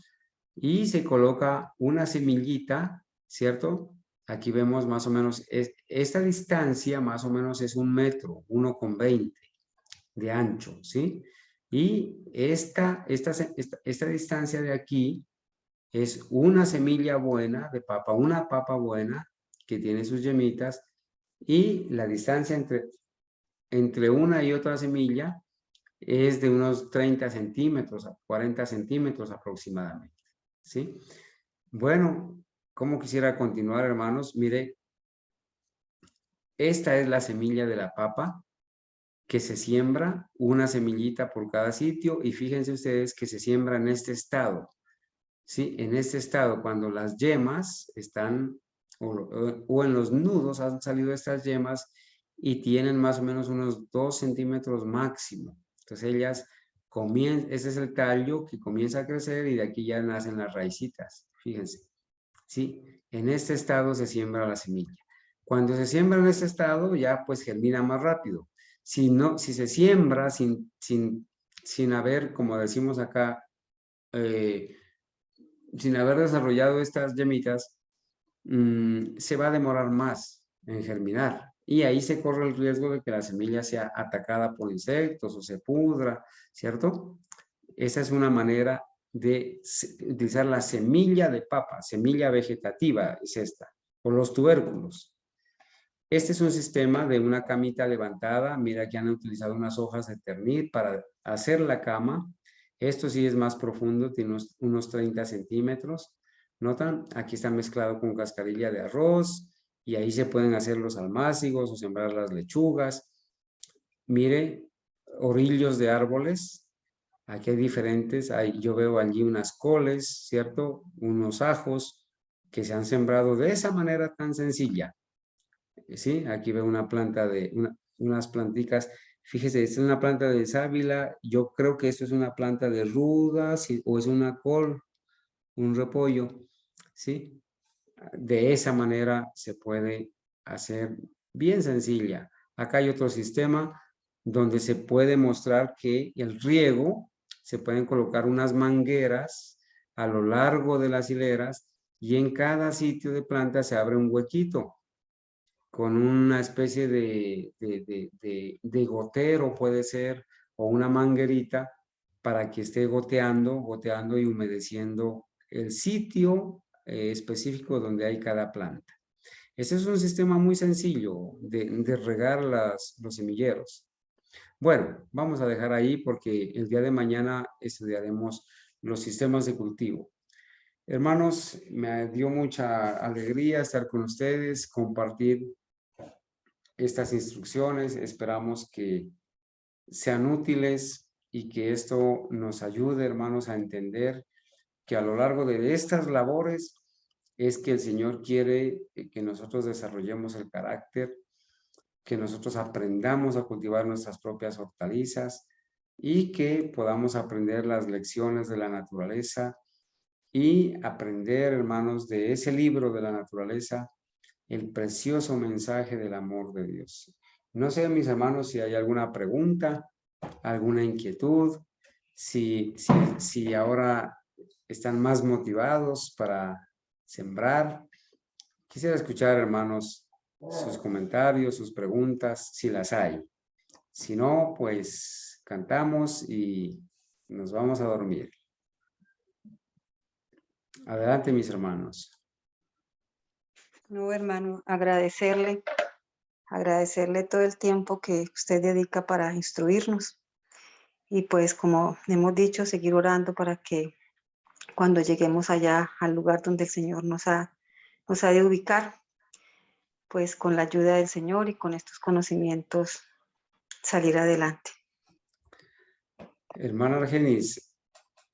y se coloca una semillita, ¿cierto? Aquí vemos más o menos, esta distancia más o menos es 1 metro, 1,20 de ancho, ¿sí? Y esta distancia de aquí es una semilla buena de papa, una papa buena que tiene sus yemitas, y la distancia entre una y otra semilla es de unos 30 centímetros, 40 centímetros aproximadamente, ¿sí? Bueno, como quisiera continuar, hermanos, mire, esta es la semilla de la papa que se siembra, una semillita por cada sitio, y fíjense ustedes que se siembra en este estado, ¿sí? En este estado, cuando las yemas están, o en los nudos han salido estas yemas y tienen más o menos unos 2 centímetros máximo. Entonces ellas ese es el tallo que comienza a crecer y de aquí ya nacen las raicitas, fíjense, ¿sí? En este estado se siembra la semilla. Cuando se siembra en este estado ya pues germina más rápido. Si se siembra sin haber, como decimos acá, sin haber desarrollado estas yemitas, se va a demorar más en germinar. Y ahí se corre el riesgo de que la semilla sea atacada por insectos o se pudra, ¿cierto? Esa es una manera de utilizar la semilla de papa, semilla vegetativa es esta, o los tubérculos. Este es un sistema de una camita levantada. Mira que han utilizado unas hojas de ternit para hacer la cama. Esto sí es más profundo, tiene unos 30 centímetros. ¿Notan? Aquí está mezclado con cascarilla de arroz y ahí se pueden hacer los almácigos o sembrar las lechugas. Mire, orillos de árboles. Aquí hay diferentes. Yo veo allí unas coles, ¿cierto? Unos ajos que se han sembrado de esa manera tan sencilla. ¿Sí? Aquí veo una planta unas planticas. Fíjese, esta es una planta de sábila. Yo creo que esto es una planta de ruda, o es una col, un repollo, ¿sí? De esa manera se puede hacer bien sencilla. Acá hay otro sistema donde se puede mostrar que el riego, se pueden colocar unas mangueras a lo largo de las hileras y en cada sitio de planta se abre un huequito con una especie de gotero, puede ser, o una manguerita para que esté goteando y humedeciendo el sitio específico donde hay cada planta. Ese es un sistema muy sencillo de regar los semilleros. Bueno, vamos a dejar ahí porque el día de mañana estudiaremos los sistemas de cultivo. Hermanos, me dio mucha alegría estar con ustedes, compartir estas instrucciones. Esperamos que sean útiles y que esto nos ayude, hermanos, a entender que a lo largo de estas labores es que el Señor quiere que nosotros desarrollemos el carácter, que nosotros aprendamos a cultivar nuestras propias hortalizas y que podamos aprender las lecciones de la naturaleza y aprender, hermanos, de ese libro de la naturaleza, el precioso mensaje del amor de Dios. No sé, mis hermanos, si hay alguna pregunta, alguna inquietud, si ahora están más motivados para sembrar. Quisiera escuchar, hermanos, sus comentarios, sus preguntas, si las hay. Si no, pues cantamos y nos vamos a dormir. Adelante, mis hermanos. No, hermano, agradecerle todo el tiempo que usted dedica para instruirnos. Y pues, como hemos dicho, seguir orando para que cuando lleguemos allá al lugar donde el Señor nos ha de ubicar, pues con la ayuda del Señor y con estos conocimientos salir adelante. Hermana Argenis,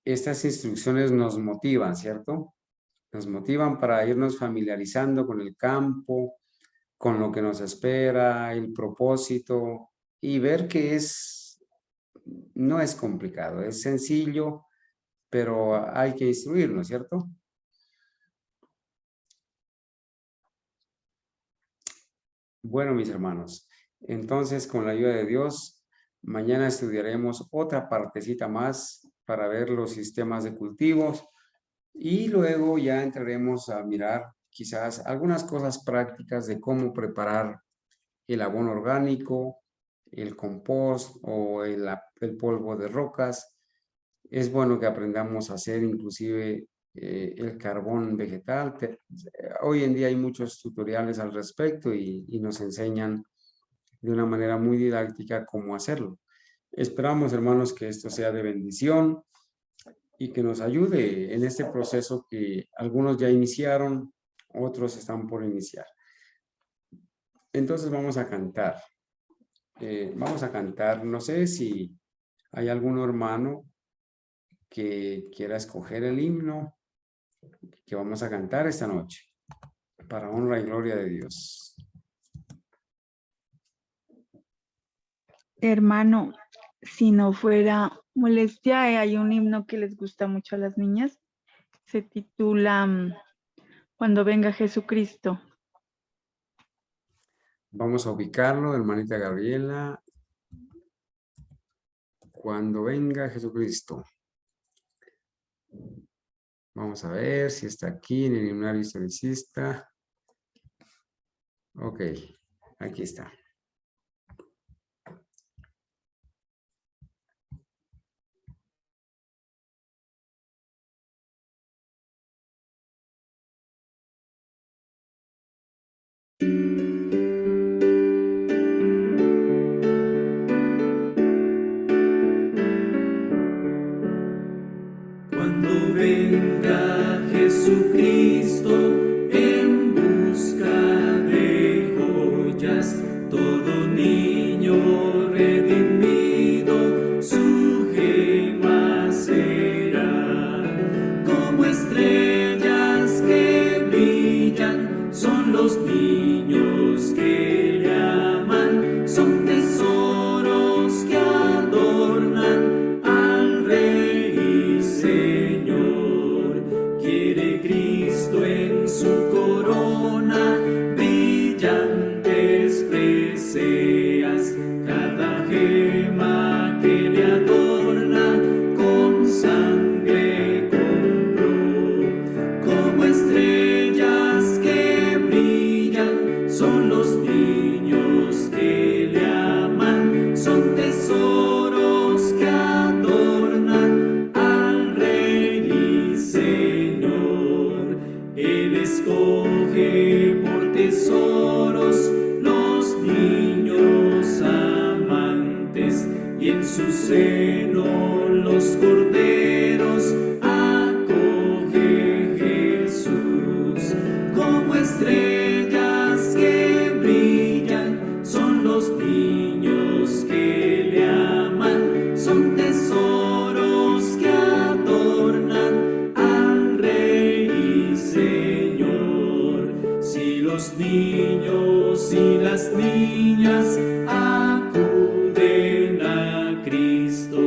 estas instrucciones nos motivan, ¿cierto? Nos motivan para irnos familiarizando con el campo, con lo que nos espera, el propósito, y ver que no es complicado, es sencillo, pero hay que instruirnos, ¿cierto? Bueno, mis hermanos, entonces con la ayuda de Dios, mañana estudiaremos otra partecita más para ver los sistemas de cultivos y luego ya entraremos a mirar quizás algunas cosas prácticas de cómo preparar el abono orgánico, el compost o el polvo de rocas. Es bueno que aprendamos a hacer inclusive el carbón vegetal. Hoy en día hay muchos tutoriales al respecto y nos enseñan de una manera muy didáctica cómo hacerlo. Esperamos, hermanos, que esto sea de bendición y que nos ayude en este proceso que algunos ya iniciaron, otros están por iniciar. Entonces vamos a cantar. No sé si hay algún hermano que quiera escoger el himno que vamos a cantar esta noche, para honra y gloria de Dios. Hermano, si no fuera molestia, hay un himno que les gusta mucho a las niñas. Se titula Cuando venga Jesucristo. Vamos a ubicarlo, hermanita Gabriela. Cuando venga Jesucristo. Vamos a ver si está aquí en el himnario historicista. Ok, aquí está. Cuando venga Jesucristo en busca de joyas, todo niño redimido su gema será. Como estrellas que brillan son los niños que le aman, son tesoros que adornan al Rey y Señor. Quiere Cristo en su corona brillantes preseas, cada gema que le adorna con sangre compró. Como estrellas que brillan son los niños que le aman, son tesoros que adornan al Rey y Señor. Él escoge por tesoros los niños amantes, y en su seno los corderos acoge Jesús. Como estrellas que brillan son los niños que le aman, son tesoros que adornan al Rey y Señor. Si los niños y las niñas acuden a Cristo,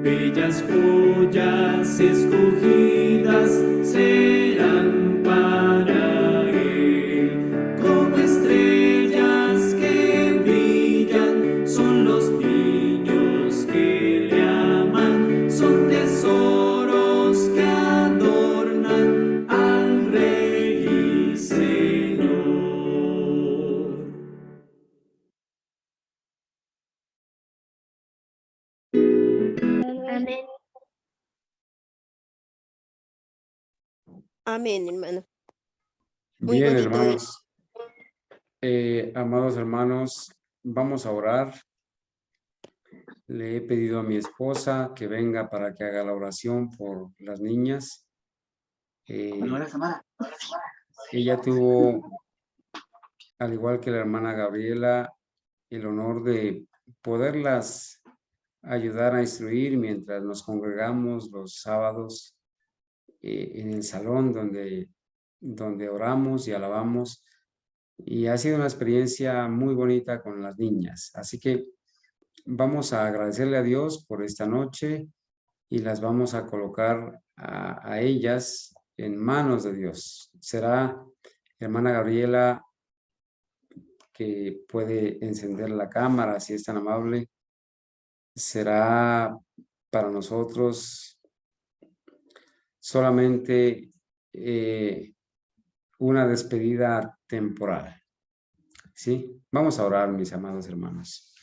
bellas joyas escogidas serán para Él. Como estrellas que brillan son los niños que le aman, son tesoros que adornan al Rey y Señor. Amén. Amén, hermano. Muy Bien, bonito. hermanos. Amados hermanos, vamos a orar. Le he pedido a mi esposa que venga para que haga la oración por las niñas. Ella tuvo, al igual que la hermana Gabriela, el honor de poderlas ayudar a instruir mientras nos congregamos los sábados en el salón donde oramos y alabamos. Y ha sido una experiencia muy bonita con las niñas. Así que vamos a agradecerle a Dios por esta noche y las vamos a colocar a ellas en manos de Dios. Será hermana Gabriela que puede encender la cámara, si es tan amable. Será para nosotros solamente una despedida temporal. ¿Sí? Vamos a orar, mis amados hermanos.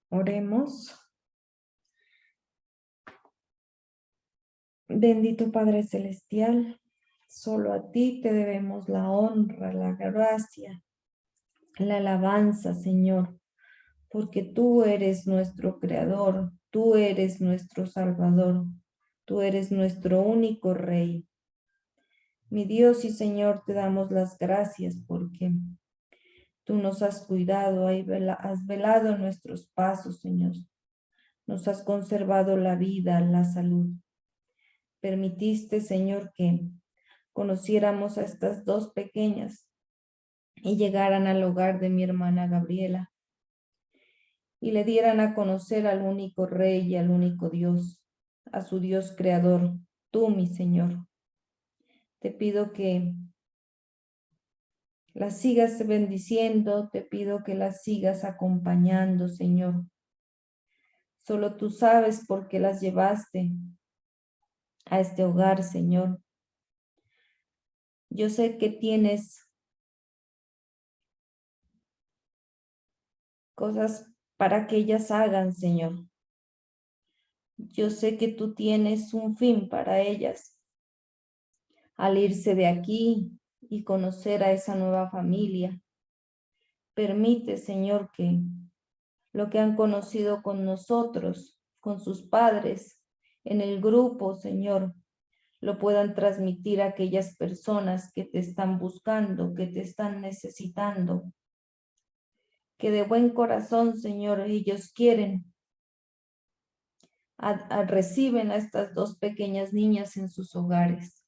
Oremos. Bendito Padre Celestial, solo a ti te debemos la honra, la gracia, la alabanza, Señor, porque tú eres nuestro Creador, tú eres nuestro Salvador, tú eres nuestro único Rey. Mi Dios y Señor, te damos las gracias porque tú nos has cuidado, has velado nuestros pasos, Señor. Nos has conservado la vida, la salud. Permitiste, Señor, que conociéramos a estas dos pequeñas y llegaran al hogar de mi hermana Gabriela y le dieran a conocer al único Rey y al único Dios, a su Dios creador, tú, mi Señor. Te pido que las sigas bendiciendo, te pido que las sigas acompañando, Señor. Solo tú sabes por qué las llevaste a este hogar, Señor. Yo sé que tienes cosas para que ellas hagan, Señor. Yo sé que tú tienes un fin para ellas al irse de aquí y conocer a esa nueva familia. Permite, Señor, que lo que han conocido con nosotros, con sus padres, en el grupo, Señor, lo puedan transmitir a aquellas personas que te están buscando, que te están necesitando. Que de buen corazón, Señor, ellos quieren, reciben a estas dos pequeñas niñas en sus hogares.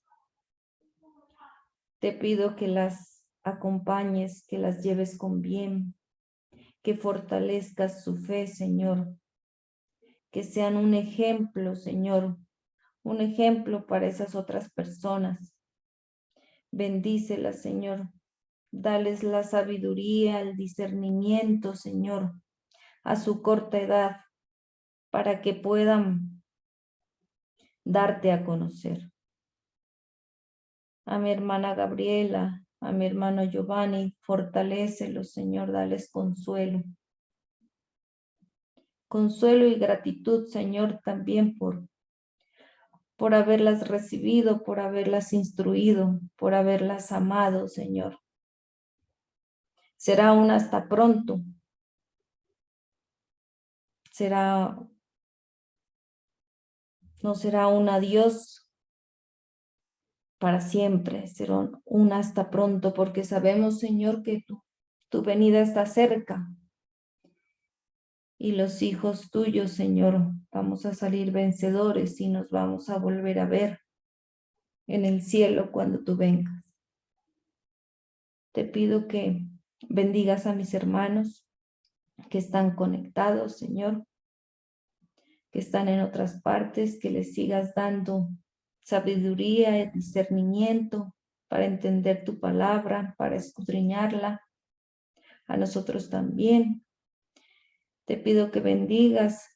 Te pido que las acompañes, que las lleves con bien, que fortalezcas su fe, Señor, que sean un ejemplo, Señor, un ejemplo para esas otras personas. Bendícelas, Señor. Dales la sabiduría, el discernimiento, Señor, a su corta edad, para que puedan darte a conocer. A mi hermana Gabriela, a mi hermano Giovanni, fortalécelos, Señor, dales consuelo. Consuelo y gratitud, Señor, también por haberlas recibido, por haberlas instruido, por haberlas amado, Señor. Será un hasta pronto. No será un adiós para siempre, será un hasta pronto, porque sabemos, Señor, que tu venida está cerca. Y los hijos tuyos, Señor, vamos a salir vencedores y nos vamos a volver a ver en el cielo cuando tú vengas. Te pido que bendigas a mis hermanos que están conectados, Señor, que están en otras partes, que les sigas dando sabiduría y discernimiento para entender tu palabra, para escudriñarla. A nosotros también. Te pido que bendigas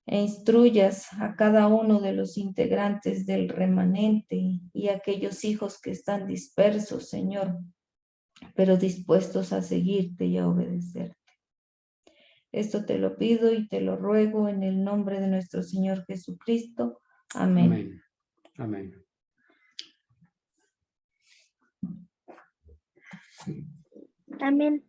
e instruyas a cada uno de los integrantes del remanente y aquellos hijos que están dispersos, Señor, pero dispuestos a seguirte y a obedecerte. Esto te lo pido y te lo ruego en el nombre de nuestro Señor Jesucristo. Amén. Amén. Amén. Amén.